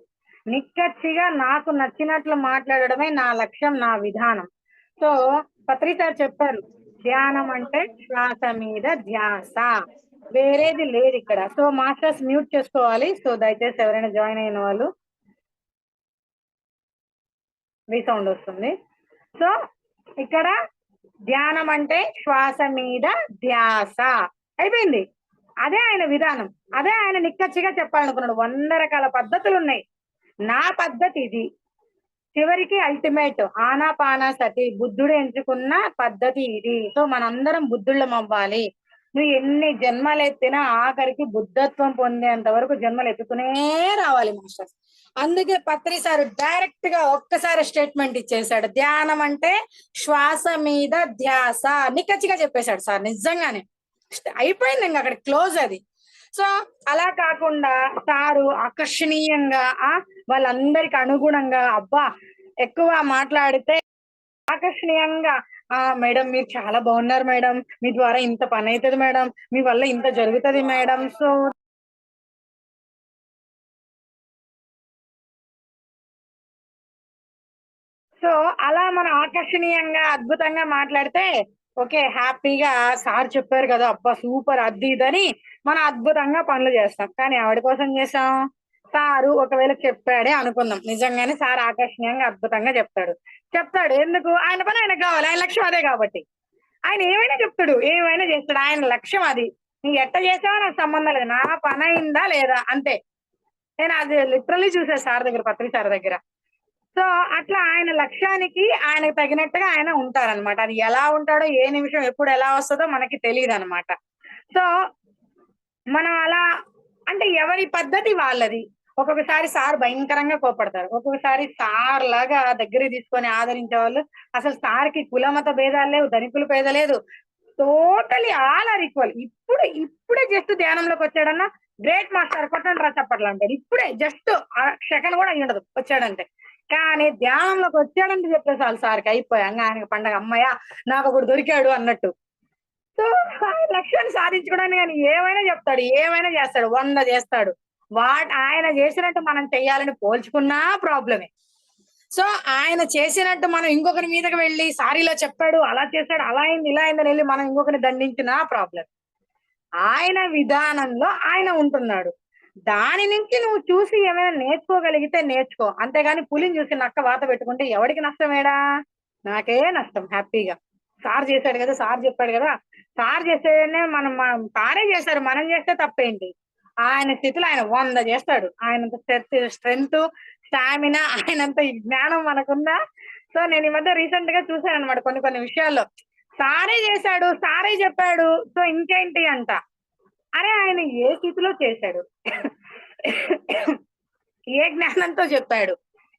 B: నిక్కచ్చిగా నాకు నచ్చినట్లు మాట్లాడడమే నా లక్ష్యం, నా విధానం. సో పత్రి సార్ చెప్పారు, ధ్యానం అంటే శ్వాస మీద ధ్యాస, వేరేది లేదు ఇక్కడ. సో మాస్టర్స్ మ్యూట్ చేసుకోవాలి. సో దయచేసి ఎవరైనా జాయిన్ అయిన వాళ్ళు రీసౌండ్ వస్తుంది. సో ఇక్కడ ధ్యానం అంటే శ్వాస మీద ధ్యాస అయిపోయింది. అదే ఆయన విధానం, అదే ఆయన నిక్కచ్చిగా చెప్పాలనుకున్నాడు. 100 రకాల పద్ధతులు ఉన్నాయి, నా పద్ధతి ఇది. చివరికి అల్టిమేట్ ఆనాపానసతి బుద్ధుడు ఎంచుకున్న పద్ధతి ఇది. సో మనందరం బుద్ధుళ్ళం అవ్వాలి. నువ్వు ఎన్ని జన్మలు ఎత్తినా ఆఖరికి బుద్ధత్వం పొందేంత వరకు జన్మలు ఎత్తుతూనే రావాలి మాస్టర్. అందుకే పత్రి సార్ డైరెక్ట్ గా ఒక్కసారి స్టేట్మెంట్ ఇచ్చేసాడు, ధ్యానం అంటే శ్వాస మీద ధ్యాస. నిక్కచ్చిగా చెప్పేశాడు సార్, నిజంగానే అయిపోయింది ఇంకా అక్కడ క్లోజ్ అది. సో అలా కాకుండా సారు ఆకర్షణీయంగా వాళ్ళందరికి అనుగుణంగా అబ్బా ఎక్కువ మాట్లాడితే ఆకర్షణీయంగా మేడం మీరు చాలా బాగున్నారు మేడం, మీ ద్వారా ఇంత పని అవుతుంది మేడం, మీ వల్ల ఇంత జరుగుతుంది మేడం. సో అలా మనం ఆకర్షణీయంగా అద్భుతంగా మాట్లాడితే ఓకే హ్యాపీగా సార్ చెప్పారు కదా అబ్బా సూపర్ అది ఇదని మనం అద్భుతంగా పనులు చేస్తాం. కానీ ఎవరి కోసం చేసాం? సారు ఒకవేళ చెప్పాడే అనుకుందాం, నిజంగానే సార్ ఆకర్షణీయంగా అద్భుతంగా చెప్తాడు ఎందుకు? ఆయన పని ఆయనకు కావాలి, ఆయన లక్ష్యం అదే కాబట్టి ఆయన ఏమైనా చెప్తాడు, ఏమైనా చేస్తాడు, ఆయన లక్ష్యం అది. నువ్వు ఎట్ట చేసావో నాకు సంబంధం లేదు, నా పని అయిందా లేదా అంతే. నేను అది లిటరల్లీ చూసా సార్ దగ్గర, పత్రి సార్ దగ్గర. సో అట్లా ఆయన లక్ష్యానికి ఆయనకు తగినట్టుగా ఆయన ఉంటారనమాట. అది ఎలా ఉంటాడో ఏ నిమిషం ఎప్పుడు ఎలా వస్తుందో మనకి తెలియదు అనమాట. సో మనం అలా అంటే ఎవరి పద్ధతి వాళ్ళది. ఒక్కొక్కసారి సార్ భయంకరంగా కోపడతారు, ఒక్కొక్కసారి సార్ లాగా దగ్గరికి తీసుకొని ఆదరించే వాళ్ళు. అసలు సార్కి కులమత భేదాలు లేవు, ధనికులు భేద లేదు, టోటలీ ఆల్ ఆర్ ఈక్వల్. ఇప్పుడే జస్ట్ ధ్యానంలోకి వచ్చాడన్నా గ్రేట్ మాస్టర్ కొట్టండి రా చప్పట్లు అంటారు. ఇప్పుడే జస్ట్ సెకండ్ కూడా అయ్యి ఉండదు వచ్చాడంటే. కానీ ధ్యానంలోకి వచ్చాడంటే చెప్పేసారు సార్కి అయిపోయాక ఆయనకి పండగ, అమ్మయ్య నాకు ఒకడు దొరికాడు అన్నట్టు. సో లక్ష్యాన్ని సాధించుకోవడానికి ఆయన ఏమైనా చెప్తాడు, ఏమైనా చేస్తాడు, 100 చేస్తాడు. ఆయన చేసినట్టు మనం చెయ్యాలని పోల్చుకున్నా ప్రాబ్లమే. సో ఆయన చేసినట్టు మనం ఇంకొకరి మీదకి వెళ్ళి సారీలో చెప్పాడు, అలా చేశాడు, అలా అయింది, ఇలా అయిందని వెళ్ళి మనం ఇంకొకరిని దండించినా ప్రాబ్లం. ఆయన విధానంలో ఆయన ఉంటున్నాడు. దాని నుంచి నువ్వు చూసి ఏమైనా నేర్చుకోగలిగితే నేర్చుకో, అంతేగాని పులిని చూసి నక్క వాత పెట్టుకుంటే ఎవరికి నష్టమేడా? నాకే నష్టం. హ్యాపీగా సార్ చేశాడు కదా, సార్ చెప్పాడు కదా, సార్ చేస్తేనే సారే చేశారు, మనం చేస్తే తప్పేంటి? ఆయన స్థితిలో ఆయన 100 చేస్తాడు. ఆయనంత స్ట్రెంగ్త్, స్టామినా, ఆయనంత జ్ఞానం మనకుందా? సో నేను ఈ మధ్య రీసెంట్ గా చూసాను అనమాట కొన్ని విషయాల్లో. సారే చేశాడు, సారే చెప్పాడు, సో ఇంకేంటి అంట. అరే ఆయన ఏ స్థితిలో చేశాడు, ఏ జ్ఞానంతో చెప్పాడు,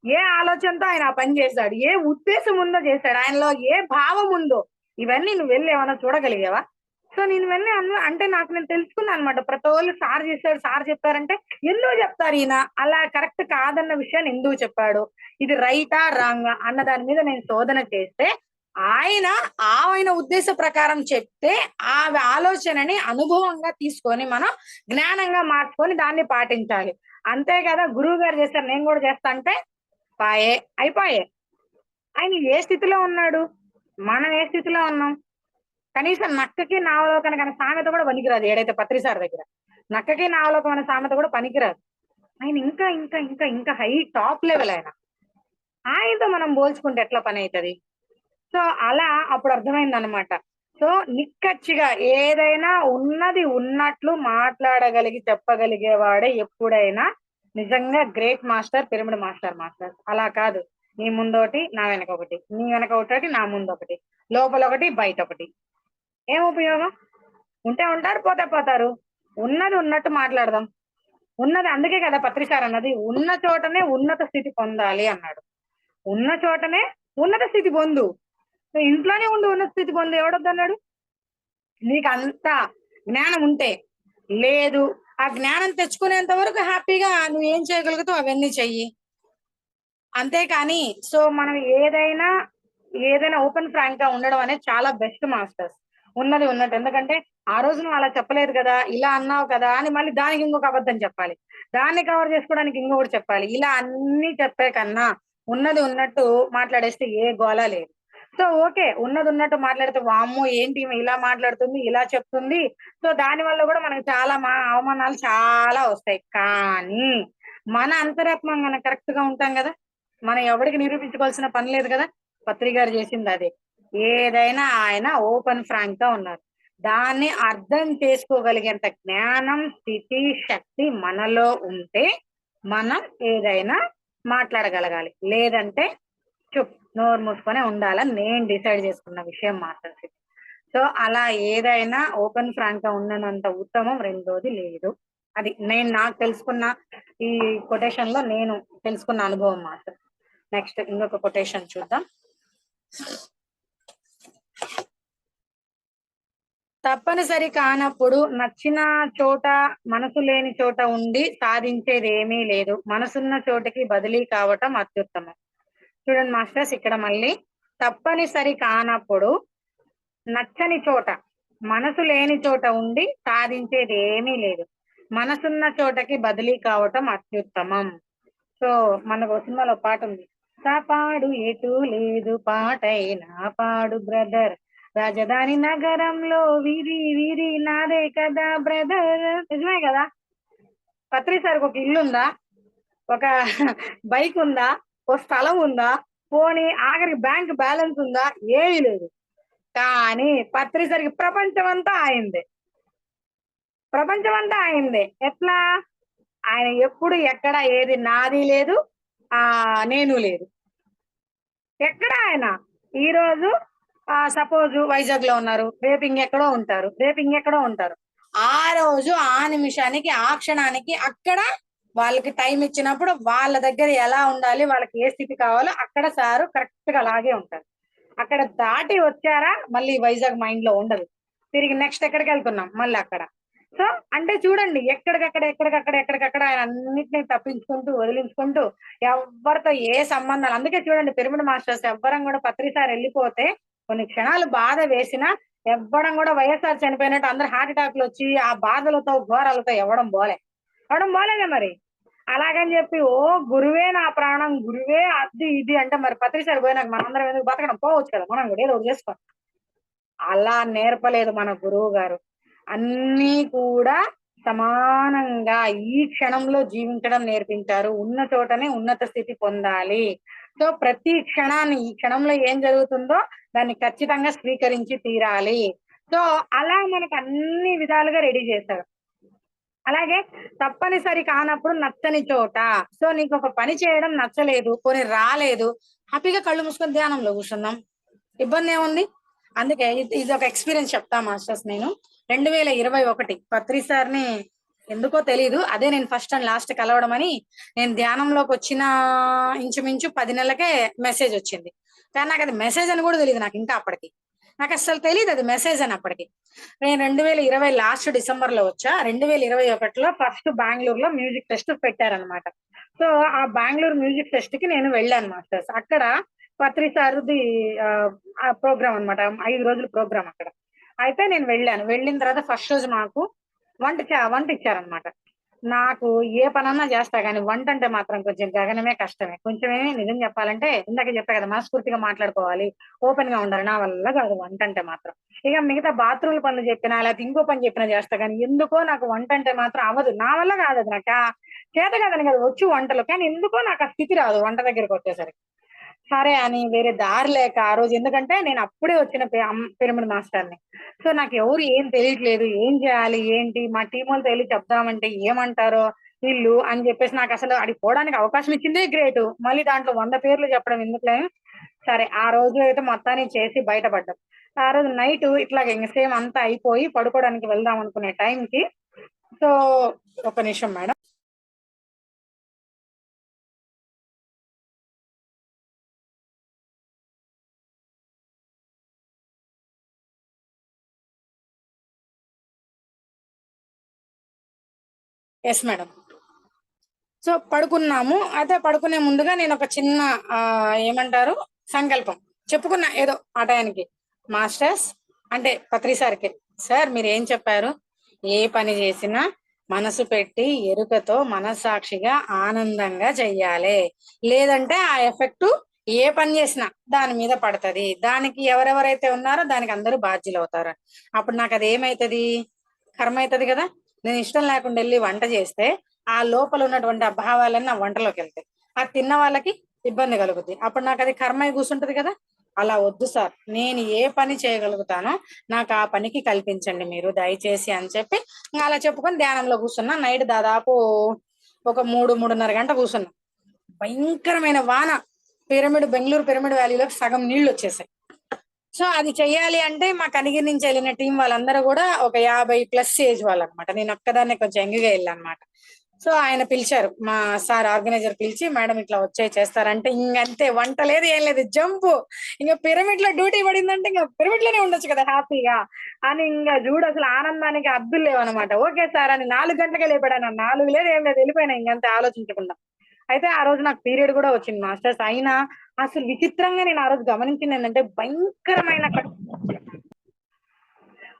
B: ఏ ఆలోచనతో ఆయన ఆ పని చేశాడు, ఏ ఉద్దేశం ఉందో చేశాడు, ఆయనలో ఏ భావం ఉందో, ఇవన్నీ నువ్వు వెళ్ళి ఏమైనా చూడగలిగావా? సో నేను వెళ్ళి అంటే నాకు నేను తెలుసుకున్నాను అనమాట. ప్రతి వాళ్ళు సార్ చేశాడు, సార్ చెప్పారంటే ఎందుకు చెప్తారు ఈయన, అలా కరెక్ట్ కాదన్న విషయాన్ని ఎందుకు చెప్పాడు, ఇది రైటా రాంగా అన్న దాని మీద నేను శోధన చేస్తే ఆయన ఉద్దేశ ప్రకారం చెప్తే ఆ ఆలోచనని అనుభవంగా తీసుకొని మనం జ్ఞానంగా మార్చుకొని దాన్ని పాటించాలి. అంతే కదా గురువు గారు చేస్తారు, నేను కూడా చేస్తా అంటే అయిపోయే. ఆయన ఏ స్థితిలో ఉన్నాడు, మనం ఏ స్థితిలో ఉన్నాం? కనీసం నక్కకి నావలోకన అనే సామెత కూడా పనికిరాదు. ఏడైతే పత్రి సార్ దగ్గర నక్కకి నావలోకం అనే సామెత కూడా పనికిరాదు. ఆయన ఇంకా ఇంకా ఇంకా ఇంకా హై టాప్ లెవెల్. ఆయనతో మనం పోల్చుకుంటే ఎట్లా పని అవుతుంది? సో అలా అప్పుడు అర్థమైంది అనమాట. సో నిక్కచ్చిగా ఏదైనా ఉన్నది ఉన్నట్లు మాట్లాడగలిగి చెప్పగలిగేవాడే ఎప్పుడైనా నిజంగా గ్రేట్ మాస్టర్, పిరమిడ్ మాస్టర్. అలా కాదు, నీ ముందొకటి, నా వెనక ఒకటి, నీ వెనక ఒకటి, నా ముందు ఒకటి, లోపల ఒకటి, బయట ఒకటి. ఏం ఉపయోగం? ఉంటే ఉంటారు, పోతే పోతారు. ఉన్నది ఉన్నట్టు మాట్లాడదాం. ఉన్నది, అందుకే కదా పత్రి సార్ అన్నది ఉన్న చోటనే ఉన్నత స్థితి పొందాలి అన్నాడు. ఉన్న చోటనే ఉన్నత స్థితి పొందు. ఇంట్లోనే ఉండి ఉన్నత స్థితి పొందు ఎవడొద్దన్నాడు? నీకు అంత జ్ఞానం ఉంటే లేదు, ఆ జ్ఞానం తెచ్చుకునేంత వరకు హ్యాపీగా నువ్వు ఏం చేయగలుగుతావు అవన్నీ చెయ్యి. అంతేకాని సో మనం ఏదైనా ఓపెన్ ఫ్రాంక్ గా ఉండడం అనేది చాలా బెస్ట్ మాస్టర్స్. ఉన్నది ఉన్నట్టు. ఎందుకంటే ఆ రోజు నువ్వు అలా చెప్పలేదు కదా, ఇలా అన్నావు కదా అని మళ్ళీ దానికి ఇంకొక అబద్ధం చెప్పాలి, దాన్ని కవర్ చేసుకోవడానికి ఇంకొకటి చెప్పాలి. ఇలా అన్ని చెప్పే కన్నా ఉన్నది ఉన్నట్టు మాట్లాడేస్తే ఏ గోళ లేదు. సో ఓకే, ఉన్నది ఉన్నట్టు మాట్లాడితే వామ్మో ఏంటి ఇలా మాట్లాడుతుంది, ఇలా చెప్తుంది, సో దాని వల్ల కూడా మనకు చాలా అవమానాలు చాలా వస్తాయి. కానీ మన అంతరాత్మ కరెక్ట్ గా ఉంటాం కదా, మనం ఎవరికి నిరూపించుకోవాల్సిన పని లేదు కదా. పత్రి గారు చేసింది అదే. ఏదైనా ఆయన ఓపెన్ ఫ్రాంక్ గా ఉన్నారు. దాన్ని అర్థం చేసుకోగలిగేంత జ్ఞానం, స్థితి, శక్తి మనలో ఉంటే మనం ఏదైనా మాట్లాడగలగాలి. లేదంటే చుప్ నోరు మూసుకొని ఉండాలని నేను డిసైడ్ చేసుకున్న విషయం మాస్టర్స్. సో అలా ఏదైనా ఓపెన్ ఫ్రాంక్ గా ఉన్నంత ఉత్తమం రెండోది లేదు. అది నేను నాకు తెలుసుకున్న ఈ కొటేషన్ లో నేను తెలుసుకున్న అనుభవం మాత్రం. నెక్స్ట్ ఇంకొక కొటేషన్ చూద్దాం. తప్పనిసరి కానప్పుడు నచ్చిన చోట మనసు లేని చోట ఉండి సాధించేది ఏమీ లేదు. మనసున్న చోటకి బదిలీ కావటం అత్యుత్తమం. చూడండి మాస్టర్స్, ఇక్కడ మళ్ళీ తప్పనిసరి కానప్పుడు నచ్చని చోట మనసు లేని చోట ఉండి సాధించేది ఏమీ లేదు. మనసున్న చోటకి బదిలీ కావటం అత్యుత్తమం. సో మనకు సినిమాలో పాట ఉంది, సాపాడు ఎటు లేదు పాటైనా పాడు బ్రదర్, రాజధాని నగరంలో వీధి వీధి నాదే కదా బ్రదర్. నిజమే కదా. పత్రి సార్కి ఒక ఇల్లు ఉందా, ఒక బైక్ ఉందా, ఓ స్థలం ఉందా, పోనీ ఆఖరికి బ్యాంక్ బ్యాలెన్స్ ఉందా? ఏమీ లేదు. కానీ పత్రి సార్కి ప్రపంచం అంతా ఆయిందే. ప్రపంచం అంతా ఆయిందే. ఎట్లా? ఆయన ఎప్పుడు ఎక్కడ ఏది నాది లేదు, నేను లేదు. ఎక్కడ ఆయన ఈ రోజు సపోజ్ వైజాగ్ లో ఉన్నారు, రేపు ఇంకెక్కడో ఉంటారు, రేపు ఇంకెక్కడో ఉంటారు. ఆ రోజు ఆ నిమిషానికి ఆ క్షణానికి అక్కడ వాళ్ళకి టైం ఇచ్చినప్పుడు వాళ్ళ దగ్గర ఎలా ఉండాలి, వాళ్ళకి ఏ స్థితి కావాలో అక్కడ సారు కరెక్ట్ గా అలాగే ఉంటారు. అక్కడ దాటి వచ్చారా మళ్ళీ వైజాగ్ మైండ్ లో ఉండదు. తిరిగి నెక్స్ట్ ఎక్కడికి వెళ్తున్నాం మళ్ళీ అక్కడ. సో అంటే చూడండి, ఎక్కడికక్కడ ఆయన అన్నిటిని తప్పించుకుంటూ వదిలించుకుంటూ ఎవరితో ఏ సంబంధాలు. అందుకే చూడండి పిరమిడ్ మాస్టర్స్ ఎవ్వరం కూడా పత్రిసారి వెళ్ళిపోతే కొన్ని క్షణాలు బాధ వేసినా ఎవ్వడం కూడా వైఎస్ఆర్ చనిపోయినట్టు అందరు హార్ట్ అటాక్లు వచ్చి ఆ బాధలతో ఘోరాలతో ఎవడం పోలేదే మరి. అలాగని చెప్పి ఓ గురువే నా ప్రాణం, గురువే అది ఇది అంటే మరి పత్రిసారి పోయినాక మనందరం ఎందుకు బతకడం? పోవచ్చు కదా మనం కూడా ఏదో ఒకటి చేసుకోం. అలా నేర్పలేదు మన గురువు గారు. అన్నీ కూడా సమానంగా ఈ క్షణంలో జీవించడం నేర్పించారు. ఉన్న చోటనే ఉన్నత స్థితి పొందాలి. సో ప్రతి క్షణాన్ని ఈ క్షణంలో ఏం జరుగుతుందో దాన్ని ఖచ్చితంగా స్వీకరించి తీరాలి. సో అలా మనకు అన్ని విధాలుగా రెడీ చేశారు. అలాగే తప్పనిసరి కానప్పుడు నచ్చని చోట. సో నీకు ఒక పని చేయడం నచ్చలేదు, కొని రాలేదు, హ్యాపీగా కళ్ళు మూసుకొని ధ్యానంలో కూర్చుందాం, ఇబ్బంది ఏముంది. అందుకే ఇది ఒక ఎక్స్పీరియన్స్ చెప్తా మాస్టర్స్. నేను 2021 పత్రి సార్ని ఎందుకో తెలీదు, అదే నేను ఫస్ట్ అండ్ లాస్ట్ కలవడం అని. నేను ధ్యానంలోకి వచ్చిన ఇంచుమించు 10 నెలలకే మెసేజ్ వచ్చింది. కానీ నాకు అది మెసేజ్ అని కూడా తెలియదు. నాకు ఇంకా అప్పటికి నాకు అసలు తెలియదు అది మెసేజ్ అని. అప్పటికి నేను 2020 లాస్ట్ డిసెంబర్ లో వచ్చా. 2021లో ఫస్ట్ బెంగళూరులో మ్యూజిక్ టెస్ట్ పెట్టారనమాట. సో ఆ బెంగళూరు మ్యూజిక్ టెస్ట్ కి నేను వెళ్ళాను మాస్టర్స్. అక్కడ పత్రి సార్ది ప్రోగ్రామ్ అనమాట, 5 రోజుల ప్రోగ్రామ్ అక్కడ. అయితే నేను వెళ్ళిన తర్వాత ఫస్ట్ రోజు నాకు వంట ఇచ్చారనమాట. నాకు ఏ పనన్నా చేస్తా కానీ వంట అంటే మాత్రం కొంచెం గగనమే కష్టమే. కొంచెమేమి నిజం చెప్పాలంటే ఇందాక చెప్పా కదా, మనస్ఫూర్తిగా మాట్లాడుకోవాలి, ఓపెన్ గా ఉండాలి. నా వల్ల కాదు వంట అంటే మాత్రం. ఇక మిగతా బాత్రూమ్ పనులు చెప్పినా లేకపోతే ఇంకో పని చెప్పినా చేస్తా కానీ ఎందుకో నాకు వంట అంటే మాత్రం అవ్వదు. నా వల్ల కాదు అది. నాకు చేత కాదని కదా వచ్చు వంటలు, కానీ ఎందుకో నాకు ఆ స్థితి రాదు వంట దగ్గరికి వచ్చేసరికి. సరే అని వేరే దారి లేక ఆ రోజు, ఎందుకంటే నేను అప్పుడే వచ్చిన పిరమిడ్ మాస్టర్ని. సో నాకు ఎవరు ఏం తెలియట్లేదు, ఏం చేయాలి ఏంటి, మా టీం వాళ్ళతో వెళ్ళి చెప్దామంటే ఏమంటారో వీళ్ళు అని చెప్పేసి నాకు అసలు అడిగి పోవడానికి అవకాశం ఇచ్చిందే గ్రేట్. మళ్ళీ దాంట్లో 100 పేర్లు చెప్పడం ఎందుకులే. సరే ఆ రోజు అయితే మొత్తాన్ని చేసి బయటపడ్డాం. ఆ రోజు నైట్ ఇట్లాగే సేమ్ అంతా అయిపోయి పడుకోవడానికి వెళ్దాం అనుకునే టైంకి, సో ఒక నిమిషం మేడం. Yes madam. సో పడుకున్నాము. అయితే పడుకునే ముందుగా నేను ఒక చిన్న ఏమంటారు సంకల్పం చెప్పుకున్నా ఏదో ఆ టయానికి. మాస్టర్స్ అంటే పత్రి సార్కి, సార్ మీరు ఏం చెప్పారు, ఏ పని చేసినా మనసు పెట్టి ఎరుకతో మనస్సాక్షిగా ఆనందంగా చెయ్యాలి, లేదంటే ఆ ఎఫెక్ట్ ఏ పని చేసినా దాని మీద పడుతుంది, దానికి ఎవరెవరైతే ఉన్నారో దానికి అందరూ బాధ్యులు అవుతారు. అప్పుడు నాకు అది ఏమైతుంది, కర్మ అవుతుంది కదా. నేను ఇష్టం లేకుండా వెళ్ళి వంట చేస్తే ఆ లోపల ఉన్నటువంటి ఆ భావాలన్నీ ఆ వంటలోకి వెళ్తాయి. ఆ తిన్న వాళ్ళకి ఇబ్బంది కలుగుద్ది. అప్పుడు నాకు అది కర్మై కూర్చుంటది కదా. అలా వద్దు సార్, నేను ఏ పని చేయగలుగుతానో నాకు ఆ పనికి కల్పించండి మీరు దయచేసి అని చెప్పి ఇంకా అలా చెప్పుకొని ధ్యానంలో కూర్చున్నా. నైట్ దాదాపు ఒక 3-3:30 గంట కూర్చున్నా. భయంకరమైన వాన. బెంగళూరు పిరమిడ్ వ్యాలీలోకి సగం నీళ్లు వచ్చేసాయి. సో అది చెయ్యాలి అంటే మా కనిగిరి నుంచి వెళ్ళిన టీం వాళ్ళందరూ కూడా ఒక 50+ ఏజ్ వాళ్ళు అనమాట. నేను ఒక్కదాన్నే కొంచెం యంగ్గా వెళ్ళానమాట. సో ఆయన పిలిచారు, మా సార్ ఆర్గనైజర్ పిలిచి, మేడం ఇట్లా వచ్చే చేస్తారంటే ఇంకంతే, వంట లేదు ఏం లేదు, జంపు. ఇంకా పిరమిడ్ లో డ్యూటీ పడిందంటే ఇంకా పిరమిడ్ లోనే ఉండొచ్చు కదా హ్యాపీగా అని. ఇంకా చూడు అసలు ఆనందానికి అద్దులు లేవనమాట. ఓకే సార్ అని 4 గంటలకే లేపాడు. 4 లేదు ఏం లేదు, వెళ్ళిపోయినా ఇంకంతే ఆలోచించకుండా. అయితే ఆ రోజు నాకు పీరియడ్ కూడా వచ్చింది మాస్టర్స్. అయినా అసలు విచిత్రంగా నేను ఆ రోజు గమనించింది ఏంటంటే భయంకరమైన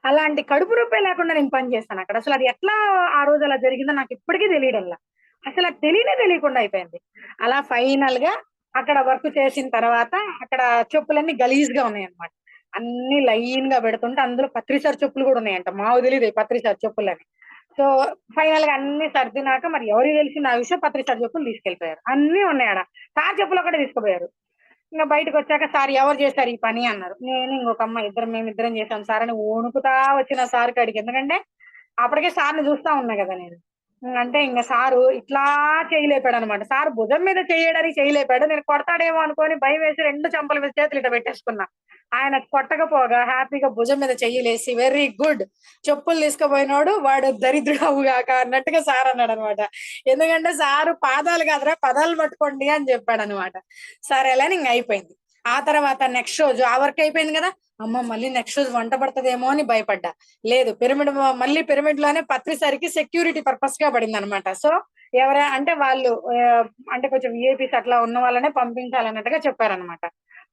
B: అలాంటి కడుపు నొప్పి లేకుండా నేను పని చేస్తాను అక్కడ. అసలు అది ఎట్లా ఆ రోజు అలా జరిగిందో నాకు ఇప్పటికీ తెలియడంలా. అసలు అది తెలియకుండా అయిపోయింది. అలా ఫైనల్ గా అక్కడ వర్క్ చేసిన తర్వాత అక్కడ చెప్పులన్నీ గలీజ్ గా ఉన్నాయన్నమాట. అన్ని లైన్ గా పెడుతుంటే అందులో పత్రిసార్ చెప్పులు కూడా ఉన్నాయంట. మాకు తెలియదు ఈ పత్రిసార్ చెప్పులని. సో ఫైనల్ గా అన్ని సర్దినాక మరి ఎవరికి తెలిసింది ఆ విషయం, పత్రిసార్ చెప్పులు తీసుకెళ్లిపోయారు. అన్ని ఉన్నాయి ఆడ. సార్ చెప్పులు ఒకటే తీసుకుపోయారు. ఇంకా బయటకు వచ్చాక సార్ ఎవరు చేశారు ఈ పని అన్నారు. నేను ఇంకొక అమ్మ మేమిద్దరం చేశాం సార్ అని వణుకుతా వచ్చిన సార్ కాడికి. ఎందుకంటే అప్పటికే సార్ని చూస్తా ఉన్నా కదా నేను. అంటే ఇంకా సారు ఇట్లా చేయలేపాడు అనమాట. సార్ భుజం మీద చేయడానికి చేయలేపాడు. నేను కొడతాడేమో అనుకొని భయం వేసి 2 చెంపల మీద చేతులు ఇట్లా పెట్టేసుకున్నా. ఆయన కొట్టకపోగా హ్యాపీగా భుజం మీద చెయ్యలేసి వెరీ గుడ్, చెప్పులు తీసుకుపోయినోడు వాడు దరిద్రుడు అవుగాక అన్నట్టుగా సార్ అన్నాడు అనమాట. ఎందుకంటే సారు పాదాలు కాదురా పదాలు పట్టుకోండి అని చెప్పాడు అనమాట. సరే అలా ఇంక అయిపోయింది. ఆ తర్వాత నెక్స్ట్ రోజు ఆ వర్క్ అయిపోయింది కదా. అమ్మ మళ్ళీ నెక్స్ట్ రోజు వంట పడుతుందేమో అని భయపడ్డా. లేదు, మళ్ళీ పిరమిడ్ లోనే పత్రిసరికి సెక్యూరిటీ పర్పస్ గా పడింది అనమాట. సో అంటే వాళ్ళు అంటే కొంచెం విఐపీస్ అట్లా ఉన్న వాళ్ళనే పంపించాలన్నట్టుగా చెప్పారనమాట.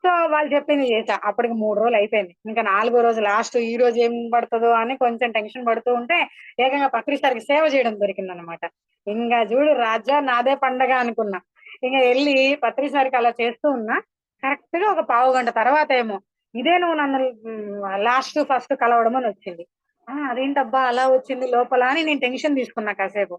B: సో వాళ్ళు చెప్పింది చేసా. అప్పటికి 3 రోజులు అయిపోయింది. ఇంకా 4వ రోజు లాస్ట్ ఈ రోజు ఏం పడుతుందో అని కొంచెం టెన్షన్ పడుతూ ఉంటే ఏకంగా పత్రిసరికి సేవ చేయడం దొరికిందనమాట. ఇంకా చూడు రాజా నాదే పండగ అనుకున్నా. ఇంకా వెళ్ళి పత్రిసరికి అలా చేస్తూ ఉన్నా. కరెక్ట్ గా ఒక పావు గంట తర్వాత ఏమో ఇదే నువ్వు నన్ను ఫస్ట్ కలవడం అని వచ్చింది. అదేంటబ్బా అలా వచ్చింది లోపల అని నేను టెన్షన్ తీసుకున్నా కాసేపు.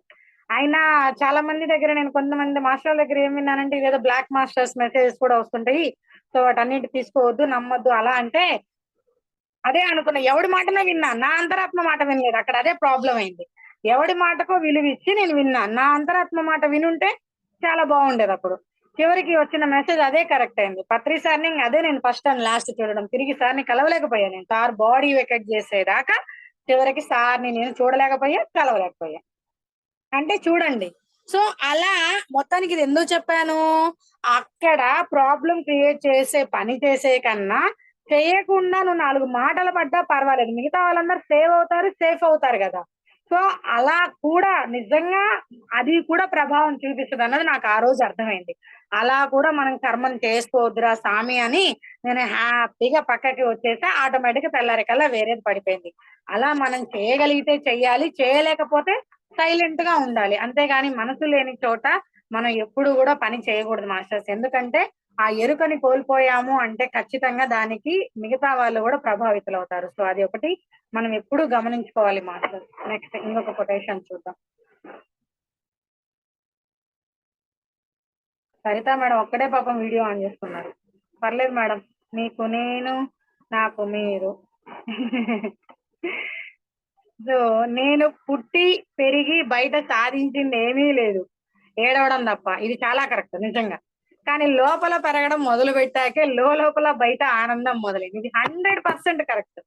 B: అయినా చాలా మంది దగ్గర నేను కొంతమంది మాస్టర్ల దగ్గర ఏం విన్నానంటే ఇదేదో బ్లాక్ మాస్టర్స్ మెసేజెస్ కూడా వస్తుంటాయి, సో వాటన్నిటి తీసుకోవద్దు నమ్మొద్దు అలా అంటే అదే అనుకున్నా. ఎవడి మాటనే విన్నా, నా అంతరాత్మ మాట వినలేదు. అక్కడ అదే ప్రాబ్లం అయింది. ఎవడి మాటకో విలువ ఇచ్చి నేను విన్నా, నా అంతరాత్మ మాట వినుంటే చాలా బాగుండేది. అప్పుడు చివరికి వచ్చిన మెసేజ్ అదే కరెక్ట్ అయింది. పత్రి సార్ని అదే నేను ఫస్ట్ అండ్ లాస్ట్ చూడడం. తిరిగి సార్ని కలవలేకపోయా. నేను సార్ బాడీ వెకెట్ చేసేదాకా చివరికి సార్ని నేను చూడలేకపోయా, కలవలేకపోయా. అంటే చూడండి. సో అలా మొత్తానికి ఇది ఎందుకు చెప్పాను, అక్కడ ప్రాబ్లం క్రియేట్ చేసే పని చేసే కన్నా చేయకుండా నువ్వు 4 మాటలు పడ్డా పర్వాలేదు, మిగతా వాళ్ళందరూ సేఫ్ అవుతారు కదా. సో అలా కూడా నిజంగా అది కూడా ప్రభావం చూపిస్తుంది అన్నది నాకు ఆ రోజు అర్థమైంది. అలా కూడా మనం కర్మను చేసుకోవద్దురా సామి అని నేను హ్యాపీగా పక్కకి వచ్చేస్తే ఆటోమేటిక్ గా తెల్లారికల్లా వేరేది పడిపోయింది. అలా మనం చేయగలిగితే చెయ్యాలి, చేయలేకపోతే సైలెంట్ గా ఉండాలి. అంతేగాని మనసు లేని చోట మనం ఎప్పుడు కూడా పని చేయకూడదు మాస్టర్స్. ఎందుకంటే ఆ ఎరుకని కోల్పోయాము అంటే ఖచ్చితంగా దానికి మిగతా వాళ్ళు కూడా ప్రభావితులు అవుతారు. సో అది ఒకటి మనం ఎప్పుడు గమనించుకోవాలి మాస్టర్. నెక్స్ట్ ఇంకొక కొటేషన్ చూద్దాం. సరిత మేడం ఒక్కడే పాపం వీడియో ఆన్ చేసుకున్నారు. పర్లేదు మేడం, మీకు నేను నాకు మీరు. సో నేను పుట్టి పెరిగి బయట సాధించింది ఏమీ లేదు, ఏడవడం తప్ప. ఇది చాలా కరెక్ట్ నిజంగా. కానీ లోపల పెరగడం మొదలు పెట్టాకే లోపల బయట ఆనందం మొదలైంది. ఇది 100% కరెక్ట్.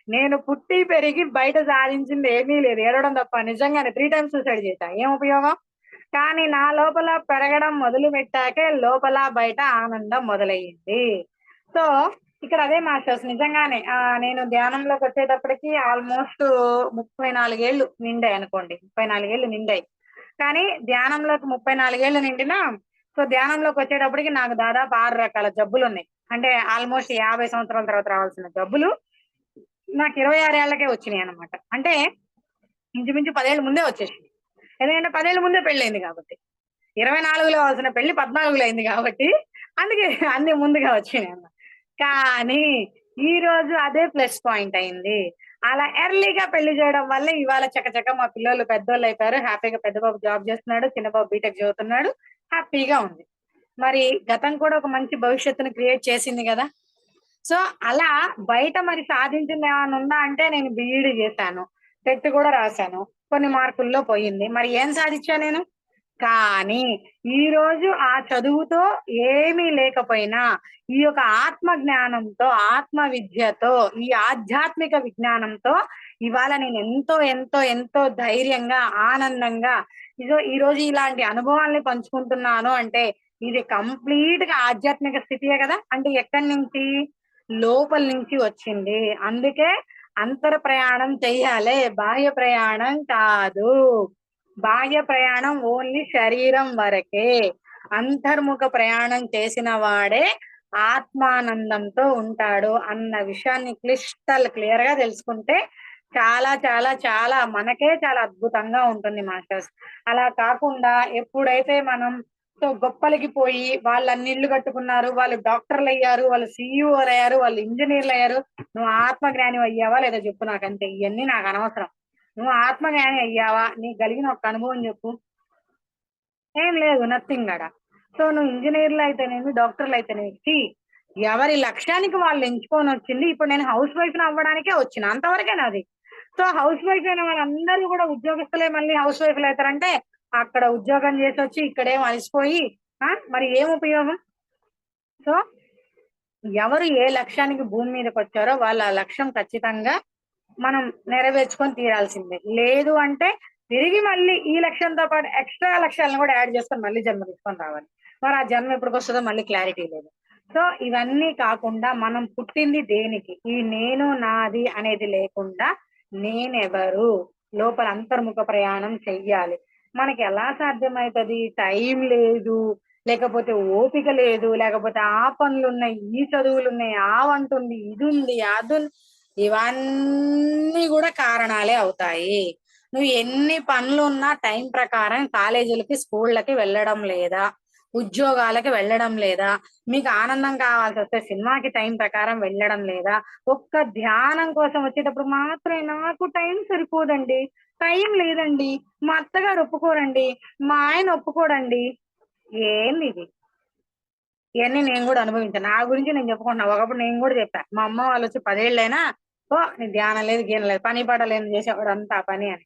B: నేను పుట్టి పెరిగి బయట సాధించింది ఏమీ లేదు, ఏడవడం తప్ప. నిజంగానే 3 టైమ్స్ సూసైడ్ చేశా, ఏం ఉపయోగం. కానీ నా లోపల పెరగడం మొదలు పెట్టాకే లోపల బయట ఆనందం మొదలయ్యింది. సో ఇక్కడ అదే మాస్టర్స్ నిజంగానే నేను ధ్యానంలోకి వచ్చేటప్పటికి ఆల్మోస్ట్ 34 ఏళ్ళు నిండాయి అనుకోండి. 34 ఏళ్ళు నిండాయి. కానీ ధ్యానంలోకి 34 ఏళ్ళు నిండినా, సో ధ్యానంలోకి వచ్చేటప్పటికి నాకు దాదాపు 6 రకాల జబ్బులు ఉన్నాయి. అంటే ఆల్మోస్ట్ 50 సంవత్సరాల తర్వాత రావాల్సిన జబ్బులు నాకు 26 ఏళ్లకే వచ్చినాయి అనమాట. అంటే ఇంచుమించు 10 ఏళ్ళ ముందే వచ్చేసింది. ఎందుకంటే 10 ఏళ్ళ ముందే పెళ్ళైంది కాబట్టి. 24లో అవ్వాల్సిన పెళ్లి 14లో అయింది కాబట్టి అందుకే అన్ని ముందుగా వచ్చినాయి అన్నమాట. కానీ ఈ రోజు అదే ప్లస్ పాయింట్ అయింది. అలా ఎర్లీగా పెళ్లి చేయడం వల్ల ఇవాళ చకచక మా పిల్లలు పెద్దోళ్ళు అయిపోయారు. హ్యాపీగా పెద్ద బాబు జాబ్ చేస్తున్నాడు, చిన్న బాబు బీటెక్ చదువుతున్నాడు, హ్యాపీగా ఉంది. మరి గతం కూడా ఒక మంచి భవిష్యత్తుని క్రియేట్ చేసింది కదా. సో అలా బయట మరి సాధించింది ఏమైనా ఉందా అంటే నేను బీఈడీ చేశాను. టెట్ కూడా రాశాను. కొన్ని మార్కుల్లో పోయింది. మరి ఏం సాధిచ్చా నేను? కానీ ఈరోజు ఆ చదువుతో ఏమీ లేకపోయినా ఈ యొక్క ఆత్మ జ్ఞానంతో, ఆత్మ విద్యతో, ఈ ఆధ్యాత్మిక విజ్ఞానంతో ఇవాళ నేను ఎంతో, ఎంతో, ఎంతో ధైర్యంగా, ఆనందంగా ఈరోజు ఇలాంటి అనుభవాల్ని పంచుకుంటున్నాను అంటే ఇది కంప్లీట్‌గా ఆధ్యాత్మిక స్థితియే గదా! అంటే ఎక్కడి నుంచి? లోపల నుంచి వచ్చింది. అందుకే అంతర ప్రయాణం చెయ్యాలే. బాహ్య ప్రయాణం కాదు. బాహ్య ప్రయాణం ఓన్లీ శరీరం వరకే. అంతర్ముఖ ప్రయాణం చేసిన వాడే ఆత్మానందంతో ఉంటాడు అన్న విషయాన్ని క్లిస్టల్ క్లియర్‌గా తెలుసుకుంటే చాలా, చాలా, చాలా మనకే చాలా అద్భుతంగా ఉంటుంది మాస్టర్స్. అలా కాకుండా ఎప్పుడైతే మనం గొప్పలకి పోయి వాళ్ళన్ని ఇల్లు కట్టుకున్నారు, వాళ్ళు డాక్టర్‌లయ్యారు, వాళ్ళు సీఈఓలయ్యారు, వాళ్ళు ఇంజినీర్‌లయ్యారు. నువ్వు ఆత్మజ్ఞానివి అయ్యావా లేదా చెప్పు నాకంతే. ఇయన్నీ నాకనవసరం. నువ్వు ఆత్మజ్ఞాని అయ్యావా? నీకు కలిగిన ఒక్క అనుభవం చెప్పు. ఏం లేదు. నథింగ్ ఆడ. సో నువ్వు ఇంజినీర్‌లయితేనేమి, డాక్టర్‌లయితేనేమి ఎవరి లక్ష్యానికి వాళ్ళు ఎంచుకొనొచ్చింది. ఇప్పుడు నేను హౌస్ వైఫ్‌ని అవ్వడానికే వచ్చిన. అంతవరకే నాది. సో హౌస్ వైఫ్ అయిన వాళ్ళందరూ గూడా ఉద్యోగస్తులే మళ్ళీ హౌస్ వైఫ్‌లయితారంటే, అక్కడ ఉద్యోగం జేసొచ్చి ఇక్కడేమో అలసిపోయి మరి ఏం ఉపయోగం? సో ఎవరు ఏ లక్ష్యానికి భూమి మీదకొచ్చారో వాళ్ళు ఆ లక్ష్యం ఖచ్చితంగా మనం నెరవేర్చుకొని తీరాల్సిందే. లేదు అంటే తిరిగి మళ్ళీ ఈ లక్ష్యంతో పాటు ఎక్స్‌ట్రా లక్ష్యాలను గూడా యాడ్ చేసుకొని మళ్ళీ జన్మ తీసుకొని రావాలి. మరి ఆ జన్మ ఎప్పటికొస్తదో మళ్ళీ క్లారిటీ లేదు. సో ఇవన్నీ కాకుండా మనం పుట్టింది దేనికి? ఈ నేను, నాది అనేది లేకుండా నేనెవరు? లోపల అంతర్ముఖ ప్రయాణం చెయ్యాలి. మనకెలా సాధ్యమైతది? టైం లేదు, లేకపోతే ఓపిక లేదు, లేకపోతే ఆ పనులున్నాయి, ఈ చదువులున్నాయి, ఆ వంటుంది, ఇదుంది, అదుంది. ఇవన్నీ గూడా కారణాలే అవుతాయి. నువ్వు ఎన్ని పనులున్నా టైం ప్రకారం కాలేజీలకి, స్కూళ్ళకి వెళ్ళడం లేదా? ఉద్యోగాలకి వెళ్ళడం లేదా? మీకు ఆనందం కావాల్సొస్తే సినిమాకి టైం ప్రకారం వెళ్ళడం లేదా? ఒక్క ధ్యానం కోసం వచ్చేటప్పుడు మాత్రమే నాకు టైం సరిపోదండి. టైం లేదండి. మా అత్తగారు ఒప్పుకోరండి. మా ఆయన ఒప్పుకోడండి. ఏందిది? ఇయన్నీ నేను గూడా అనుభవించాను. నా గురించి నేను చెప్పుకుంటున్నా. ఒకప్పుడు నేను గూడా చెప్పా. మా అమ్మ వాళ్ళొచ్చి 10 ఏళ్ళైనా "పో నీకు ధ్యానం లేదు, గీనం లేదు. పని పాట లేనిది చేసేవాడంతా ఆ పని" అని.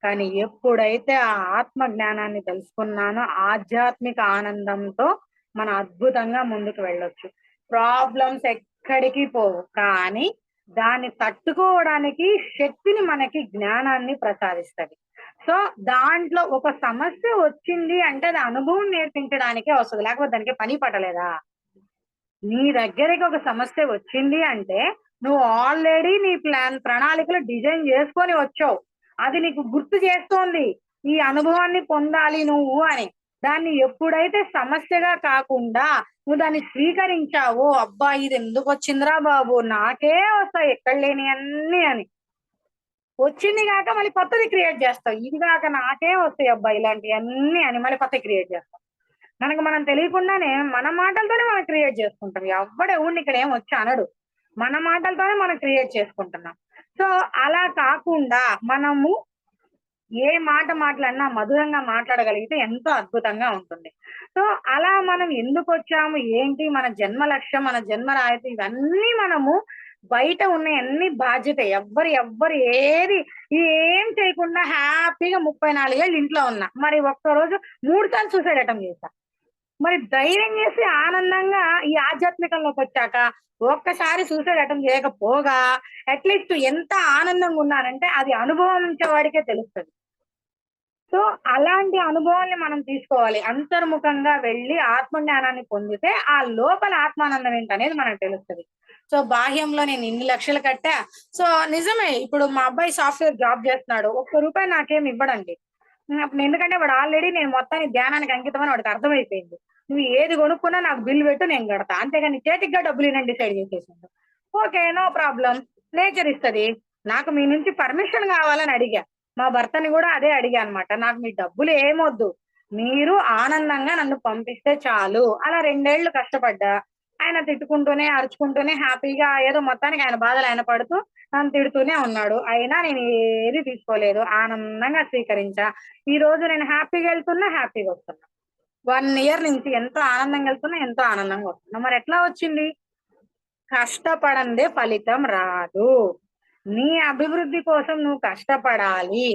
B: కానీ ఎప్పుడైతే ఆ ఆత్మ జ్ఞానాన్ని తెలుసుకున్నానో, ఆధ్యాత్మిక ఆనందంతో మనం అద్భుతంగా ముందుకు వెళ్ళొచ్చు. ప్రాబ్లమ్స్ ఎక్కడికి పోవు. కానీ దాన్ని తట్టుకోవడానికి శక్తిని మనకి జ్ఞానాన్ని ప్రసాదిస్తది. సో, దాంట్లో ఒక సమస్య వచ్చింది అంటే అది అనుభవం నేర్పించడానికే వస్తది. లేకపోతే దానికి పని పట్టలేదా? నీ దగ్గరికి ఒక సమస్య వచ్చింది అంటే, నువ్వు ఆల్రెడీ నీ ప్రణాళికలు డిజైన్ చేసుకొని వచ్చావు. అది నీకు గుర్తు చేస్తోంది. ఈ అనుభవాన్ని పొందాలి నువ్వు అని. దాన్ని ఎప్పుడైతే సమస్యగా కాకుండా నువ్వు దాన్ని స్వీకరించావో, అబ్బా! ఇదెందుకొచ్చిందిరా బాబు! నాకే వస్తాయి ఎక్కడ లేనియన్నీ అని. వచ్చింది గాక మళ్ళీ కొత్తది క్రియేట్ జేస్తావు. ఇది గాక నాకే వస్తాయబ్బా! ఇలాంటియన్నీ అని మళ్ళీ కొత్తయి క్రియేట్ జేస్తాం. మనకు మనం తెలియకుండానే మన మాటలతోనే మనం క్రియేట్ చేసుకుంటాం. ఎవ్వడు ఇక్కడ ఏం వచ్చి అనడు. మన మాటలతోనే మనం క్రియేట్ చేసుకుంటున్నాం. సో, అలా కాకుండా మనము ఏ మాట మాట్లాడినా మధురంగా మాట్లాడగలిగితే ఎంతో అద్భుతంగా ఉంటుంది. సో, అలా మనం ఎందుకొచ్చాము? ఏంటి? మన జన్మ లక్ష్యం, మన జన్మ రాహితీ ఇవన్నీ మనము బయట ఉన్నయన్నీ బాధ్యత. ఎవ్వరు ఏది ఏం చేయకుండా హ్యాపీగా 34 ఏళ్ళు ఇంట్లో ఉన్నా. మరి ఒక్కరోజు 3 సార్లు సూసైడ్ అటెంప్ట్ చేశా. మరి ధైర్యం చేసి ఆనందంగా ఈ ఆధ్యాత్మికంలోకొచ్చాక ఒక్కసారి సూసైడ్ అటెంప్ట్ చేయకపోగా అట్‌లీస్ట్ ఎంత ఆనందంగా ఉన్నానంటే అది అనుభవించే వాడికే తెలుస్తది. సో, అలాంటి అనుభవాల్ని మనం తీసుకోవాలి. అంతర్ముఖంగా వెళ్లి ఆత్మజ్ఞానాన్ని పొందితే, ఆ లోపల ఆత్మానందం ఏంటనేది మనకు తెలుస్తది. సో, బాహ్యంలో నేను ఇన్ని లక్షలు కట్టా. సో, నిజమే ఇప్పుడు మా అబ్బాయి సాఫ్ట్‌వేర్ జాబ్ జేస్తున్నాడు. ఒక్క రూపాయి నాకేమి ఇవ్వడండి. ఎందుకంటే వాడు ఆల్రెడీ నేను మొత్తానికి ధ్యానానికి అంకితమని వాడికి అర్థమైపోయింది. నువ్వు ఏది కొనుక్కున్నా నాకు బిల్ పెట్టు నేను గడతా. అంతేగాని చేతికి గా డబ్బులియ్యనని డిసైడ్ చేసేసిండు. ఓకే. No problem. నేచర్ ఇస్తది. నాకు మీ నుంచి పర్మిషన్ గావాలని అడిగా. మా భర్తని గూడా అదే అడిగా అనమాట. నాకు మీ డబ్బులు ఏమొద్దు. మీరు ఆనందంగా నన్ను పంపిస్తే చాలు. అలా 2 ఏళ్ళు కష్టపడ్డా. ఆయన తిట్టుకుంటూనే, అరుచుకుంటూనే హ్యాపీగా ఏదో మొత్తానికి ఆయన బాధలు ఆయన పడుతూ నన్ను తిడుతూనే ఉన్నాడు. అయినా నేను ఏది తీసుకోలేదు. ఆనందంగా స్వీకరించా. ఈరోజు నేను హ్యాపీగా ఎళ్తున్నా, హ్యాపీగా వస్తున్నా. 1 ఇయర్ నుంచి ఎంతో ఆనందంగా వెళ్తున్నా, ఎంతో ఆనందంగా వస్తున్నా. మరి ఎట్లా వచ్చింది? కష్టపడందే ఫలితం రాదు. నీ అభివృద్ధి కోసం నువ్వు కష్టపడాలి.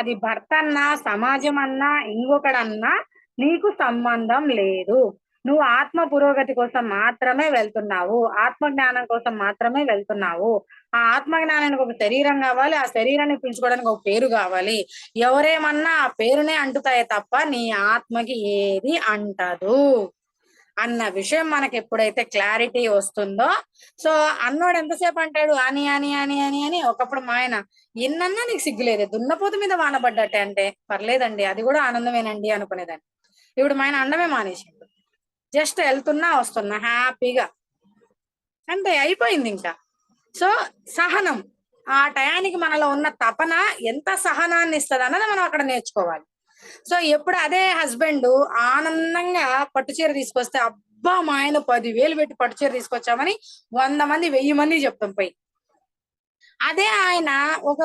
B: అది భర్త అన్నా, సమాజం అన్నా, ఇంకొకడన్నా నీకు సంబంధం లేదు. నువ్వు ఆత్మ పురోగతి కోసం మాత్రమే వెళ్తున్నావు. ఆత్మ జ్ఞానం కోసం మాత్రమే వెళ్తున్నావు. ఆ ఆత్మ జ్ఞానానికి ఒక శరీరం కావాలి. ఆ శరీరాన్ని పెంచుకోవడానికి ఒక పేరు కావాలి. ఎవరేమన్నా ఆ పేరునే అంటుతాయే తప్ప నీ ఆత్మకి ఏది అంటదు అన్న విషయం మనకి ఎప్పుడైతే క్లారిటీ వస్తుందో, సో అన్నోడు ఎంతసేపు అంటాడు అని అని అని అని అని. ఒకప్పుడు మా ఆయన, ఎన్నన్నా నీకు సిగ్గులేదే, దున్నపోతు మీద వానబడ్డట్టే అంటే, పర్లేదండి అది కూడా ఆనందమేనండి అనుకునేదాన్ని. ఇప్పుడు మా ఆయన అండమే మానేసిండు. జస్ట్ వెళ్తున్నా వస్తున్నా హ్యాపీగా, అంటే అయిపోయింది ఇంకా. సో సహనం, ఆ టయానికి మనలో ఉన్న తపన ఎంత సహనాన్ని ఇస్తుంది అన్నది మనం అక్కడ నేర్చుకోవాలి. సో ఎప్పుడు అదే హస్బెండ్ ఆనందంగా పట్టుచీర తీసుకొస్తే, అబ్బా మా ఆయన 10,000 పెట్టి పట్టుచీర తీసుకొచ్చామని 100 మంది 1000 మంది చెప్తాం పోయి. అదే ఆయన ఒక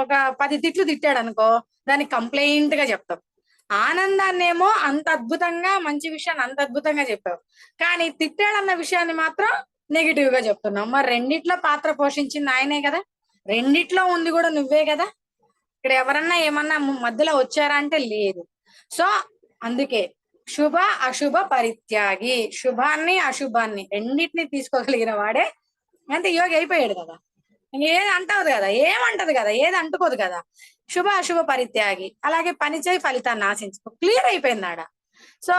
B: ఒక 10 తిట్లు తిట్టాడు అనుకో, దాన్ని కంప్లైంట్ గా చెప్తాం. ఆనందాన్నేమో అంత అద్భుతంగా, మంచి విషయాన్ని అంత అద్భుతంగా చెప్పావు, కానీ తిట్టాడన్న విషయాన్ని మాత్రం నెగిటివ్ గా చెప్తున్నాం. మరి రెండిట్లో పాత్ర పోషించింది ఆయనే కదా, రెండిట్లో ఉంది కూడా నువ్వే కదా. ఇక్కడ ఎవరన్నా ఏమన్నా మధ్యలో వచ్చారా అంటే లేదు. సో అందుకే శుభ అశుభ పరిత్యాగి, శుభాన్ని అశుభాన్ని రెండింటిని తీసుకోగలిగిన వాడే అంటే యోగి అయిపోయాడు కదా. ఏది అంటది కదా, ఏమంటది కదా, ఏది అంటుకోదు కదా. శుభ అశుభ పరిత్యాగి, అలాగే పని చేయి ఫలితాన్ని ఆశించుకో, క్లియర్ అయిపోయింది ఆడ. సో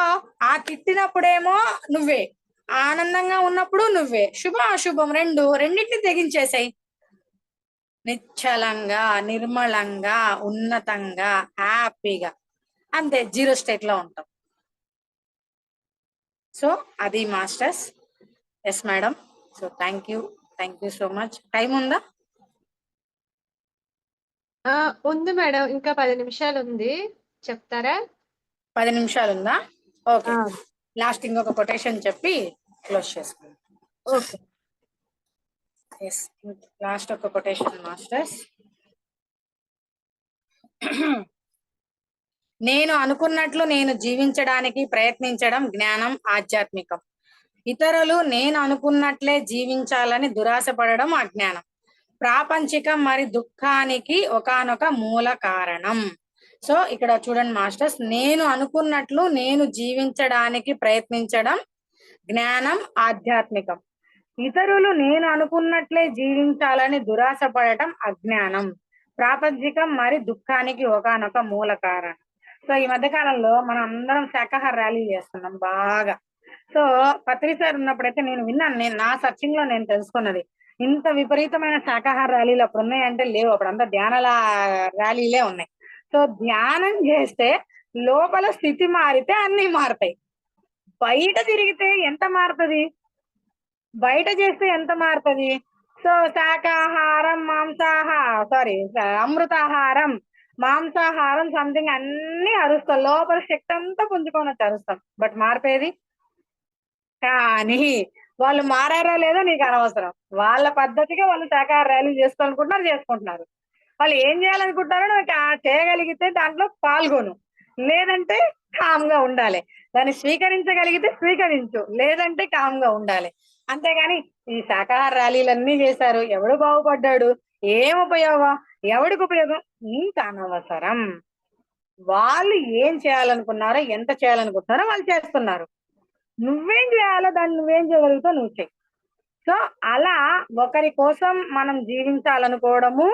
B: ఆ తిట్టినప్పుడేమో నువ్వే, ఆనందంగా ఉన్నప్పుడు నువ్వే, శుభ అశుభం రెండింటిని తెగించేసాయి. నిశ్చలంగా, నిర్మలంగా, ఉన్నతంగా, హ్యాపీగా, అంతే జీరో స్టేట్ లో ఉంటాం. సో అది masters. Yes madam. So thank you so much. Time ఉందా?
C: ఉంది మేడం, ఇంకా 10 నిమిషాలు ఉంది, చెప్తారా?
B: 10 నిమిషాలు ఉందా? ఓకే, లాస్ట్ ఇంకొక కొటేషన్ చెప్పి క్లోజ్ చేసుకుందాం.
C: ఓకే.
B: ఎస్, లాస్ట్ ఒక కొటేషన్ మాస్టర్స్. నేను అనుకున్నట్లు నేను జీవించడానికి ప్రయత్నించడం జ్ఞానం, ఆధ్యాత్మికం. ఇతరులు నేను అనుకున్నట్లే జీవించాలని దురాశపడడం అజ్ఞానం. ప్రాపంచికం మరి దుఃఖానికి ఒకానొక మూల కారణం. సో ఇక్కడ చూడండి మాస్టర్స్, నేను అనుకున్నట్లు నేను జీవించడానికి ప్రయత్నించడం జ్ఞానం, ఆధ్యాత్మికం. ఇతరులు నేను అనుకున్నట్లే జీవించాలని దురాశపడటం అజ్ఞానం. ప్రాపంచికం మరి దుఃఖానికి ఒకానొక మూల కారణం. సో ఈ మధ్య కాలంలో మనం అందరం శాకాహార ర్యాలీ చేస్తున్నాం బాగా. సో పత్రి సార్ ఉన్నప్పుడైతే నేను విన్నాను, నేను నా సర్చింగ్ లో నేను తెలుసుకున్నది, ఇంత విపరీతమైన శాకాహార ర్యాలీలు అప్పుడు ఉన్నాయంటే లేవు, అప్పుడంతా ధ్యానాల ర్యాలీలే ఉన్నాయి. సో ధ్యానం చేస్తే లోపల స్థితి మారితే అన్ని మారుతాయి. బయట తిరిగితే ఎంత మారుతుంది, బయట చేస్తే ఎంత మారుతుంది? సో శాకాహారం, అమృతాహారం, మాంసాహారం సంథింగ్ అన్ని అరుస్తాం, లోపల శక్తి అంతా పుంజుకొని వచ్చి అరుస్తాం, బట్ మార్పేది. కానీ వాళ్ళు మారారో లేదో నీకు అనవసరం, వాళ్ళ పద్ధతిగా వాళ్ళు శాకాహార ర్యాలీ చేసుకుంటున్నారు. వాళ్ళు ఏం చేయాలనుకుంటారో నువ్వు చేయగలిగితే దాంట్లో పాల్గొను, లేదంటే కామ్ గా ఉండాలి. దాన్ని స్వీకరించగలిగితే స్వీకరించు, లేదంటే కామ్ గా ఉండాలి. అంతేగాని ఈ శాకాహార ర్యాలీలన్నీ చేశారు, ఎవడు బాగుపడ్డాడు, ఏం ఉపయోగం, ఎవడికి ఉపయోగం, నీకు అనవసరం. వాళ్ళు ఏం చేయాలనుకున్నారో, ఎంత చేయాలనుకుంటున్నారో వాళ్ళు చేస్తున్నారు. నువ్వేం చేయాలో దాన్ని నువ్వేం చేయగలుగుతావు నువ్వు చెయ్యి. సో అలా ఒకరి కోసం మనం జీవించాలనుకోవడము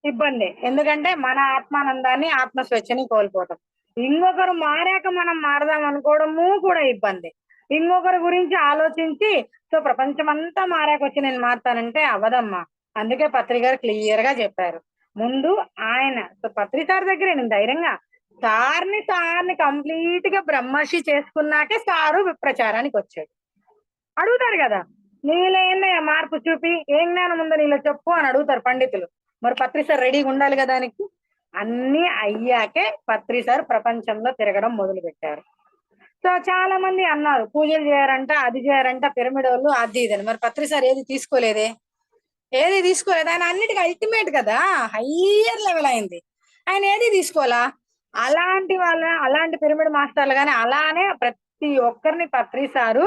B: ఇబ్బంది, ఎందుకంటే మన ఆత్మానందాన్ని, ఆత్మ స్వేచ్ఛని కోల్పోతాం. ఇంకొకరు మారాక మనం మారదాం అనుకోవడము కూడా ఇబ్బంది. ఇంకొకరి గురించి ఆలోచించి సో ప్రపంచం అంతా మారాక వచ్చి నేను మారుతానంటే అవదమ్మా. అందుకే పత్రి గారు క్లియర్ గా చెప్పారు. ముందు ఆయన సో పత్రి సార్ దగ్గరే నేను ధైర్యంగా సార్ని కంప్లీట్ గా బ్రహ్మర్షి చేసుకున్నాకే సారు ప్రచారానికి వచ్చాడు. అడుగుతారు కదా, నీలో ఏందయ్యా మార్పు చూపి, ఏం జ్ఞానం ఉందో నీలో చెప్పు అని అడుగుతారు పండితులు. మరి పత్రి సార్ రెడీగా ఉండాలి కదా దానికి. అన్ని అయ్యాకే పత్రి సార్ ప్రపంచంలో తిరగడం మొదలు పెట్టారు. సో చాలా మంది అన్నారు పూజలు చేయారంట, అది చేయారంట, పిరమిడ్ వాళ్ళు అది ఇదని. మరి పత్రి సార్ ఏది తీసుకోలేదు. ఆయన అన్నిటికీ అల్టిమేట్ కదా, హయ్యర్ లెవెల్ అయింది. ఆయన ఏది తీసుకోవాలా. అలాంటి పిరమిడ్ మాస్టర్లు కానీ అలానే ప్రతి ఒక్కరిని పత్రి సారు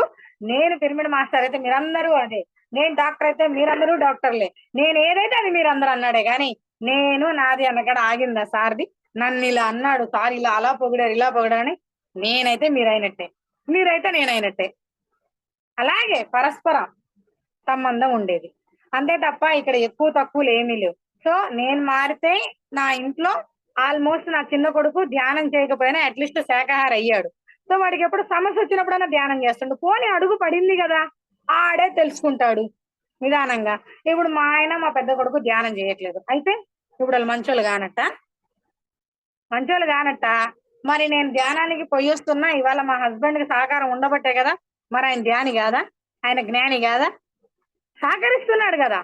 B: నేను పిరమిడ్ మాస్టర్ అయితే మీరందరూ అదే, నేను డాక్టర్ అయితే మీరందరూ డాక్టర్లే, నేను ఏదైతే అది మీరందరూ అన్నాడే కానీ నేను నాది అన్నకాడ ఆగిందా సార్ది. నన్ను ఇలా అన్నాడు సార్, ఇలా అలా పొగిడారు ఇలా పొగిడారని నేనైతే మీరైనట్టే, మీరైతే నేనైనట్టే. అలాగే పరస్పర సంబంధం ఉండేది అంతే తప్ప ఇక్కడ ఎక్కువ తక్కువలు ఏమీ లేవు. సో నేను మారితే నా ఇంట్లో ఆల్మోస్ట్ నా చిన్న కొడుకు ధ్యానం చేయకపోయినా అట్లీస్ట్ శాకాహారి అయ్యాడు. సో వాడికి ఎప్పుడు సమస్య వచ్చినప్పుడైనా ధ్యానం చేస్తుండు. పోనీ అడుగు పడింది కదా, ఆడే తెలుసుకుంటాడు నిదానంగా. ఇప్పుడు మా ఆయన మా పెద్ద కొడుకు ధ్యానం చేయట్లేదు, అయితే ఇప్పుడు వాళ్ళు మంచోళ్ళు కానట్ట, మంచోళ్ళు కానట్ట. మరి నేను ధ్యానానికి పోయేస్తున్నా, ఇవాళ మా హస్బెండ్ కి సహకారం ఉండబట్టే కదా, మరి ఆయన ధ్యాని కాదా, ఆయన జ్ఞాని కాదా, సహకరిస్తున్నాడు కదా,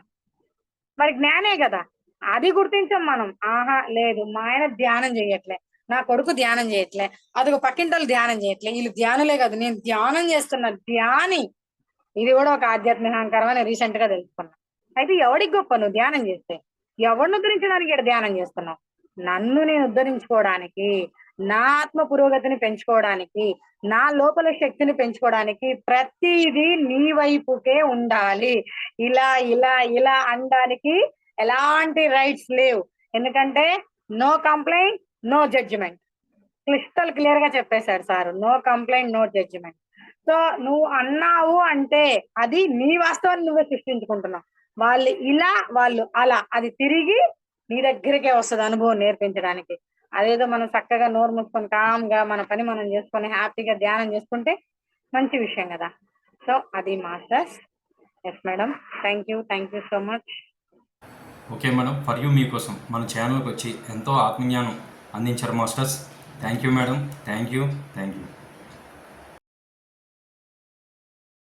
B: మరి జ్ఞానే కదా. అది గుర్తించాం మనం. ఆహా లేదు, మా ఆయన ధ్యానం చేయట్లే, నా కొడుకు ధ్యానం చేయట్లే, అదిగో పక్కింటోళ్ళు ధ్యానం చేయట్లే, వీళ్ళు ధ్యానులే కదా, నేను ధ్యానం చేస్తున్నా ధ్యాని. ఇది కూడా ఒక ఆధ్యాత్మిక అహంకారం అని రీసెంట్ గా తెలుసుకున్నా. అయితే ఎవడికి గొప్ప నువ్వు ధ్యానం చేస్తే? ఎవరిని ఉద్ధరించడానికి ఇక్కడ ధ్యానం చేస్తున్నావు? నన్ను నేను ఉద్ధరించుకోవడానికి, నా ఆత్మ పురోగతిని పెంచుకోవడానికి, నా లోపల శక్తిని పెంచుకోవడానికి ప్రతిదీ నీ వైపుకే ఉండాలి. ఇలా ఇలా ఇలా అనడానికి ఎలాంటి రైట్స్ లేవు. ఎందుకంటే no complaint no judgement, crystal clear గా చెప్పేశాడు sir. No complaint no judgement. So నువ్వు అన్నావు అంటే అది నీ వాస్తవాన్ని నువ్వే సృష్టించుకుంటున్నావు. వాళ్ళు ఇలా వాళ్ళు అలా, అది తిరిగి నీ దగ్గరికే వస్తుంది అనుభవం నేర్పించడానికి. అదేదో మనం చక్కగా నోరు మూసుకొని కామ్గా మన పని మనం చేసుకొని హ్యాపీగా ధ్యానం చేసుకుంటే మంచి విషయం కదా. సో అది masters. Yes madam, thank you so much.
A: Okay madam, for you మీకోసం మన ఛానల్కి వచ్చి ఎంతో ఆత్మజ్ఞానం అందించారు masters. Thank you madam, thank you.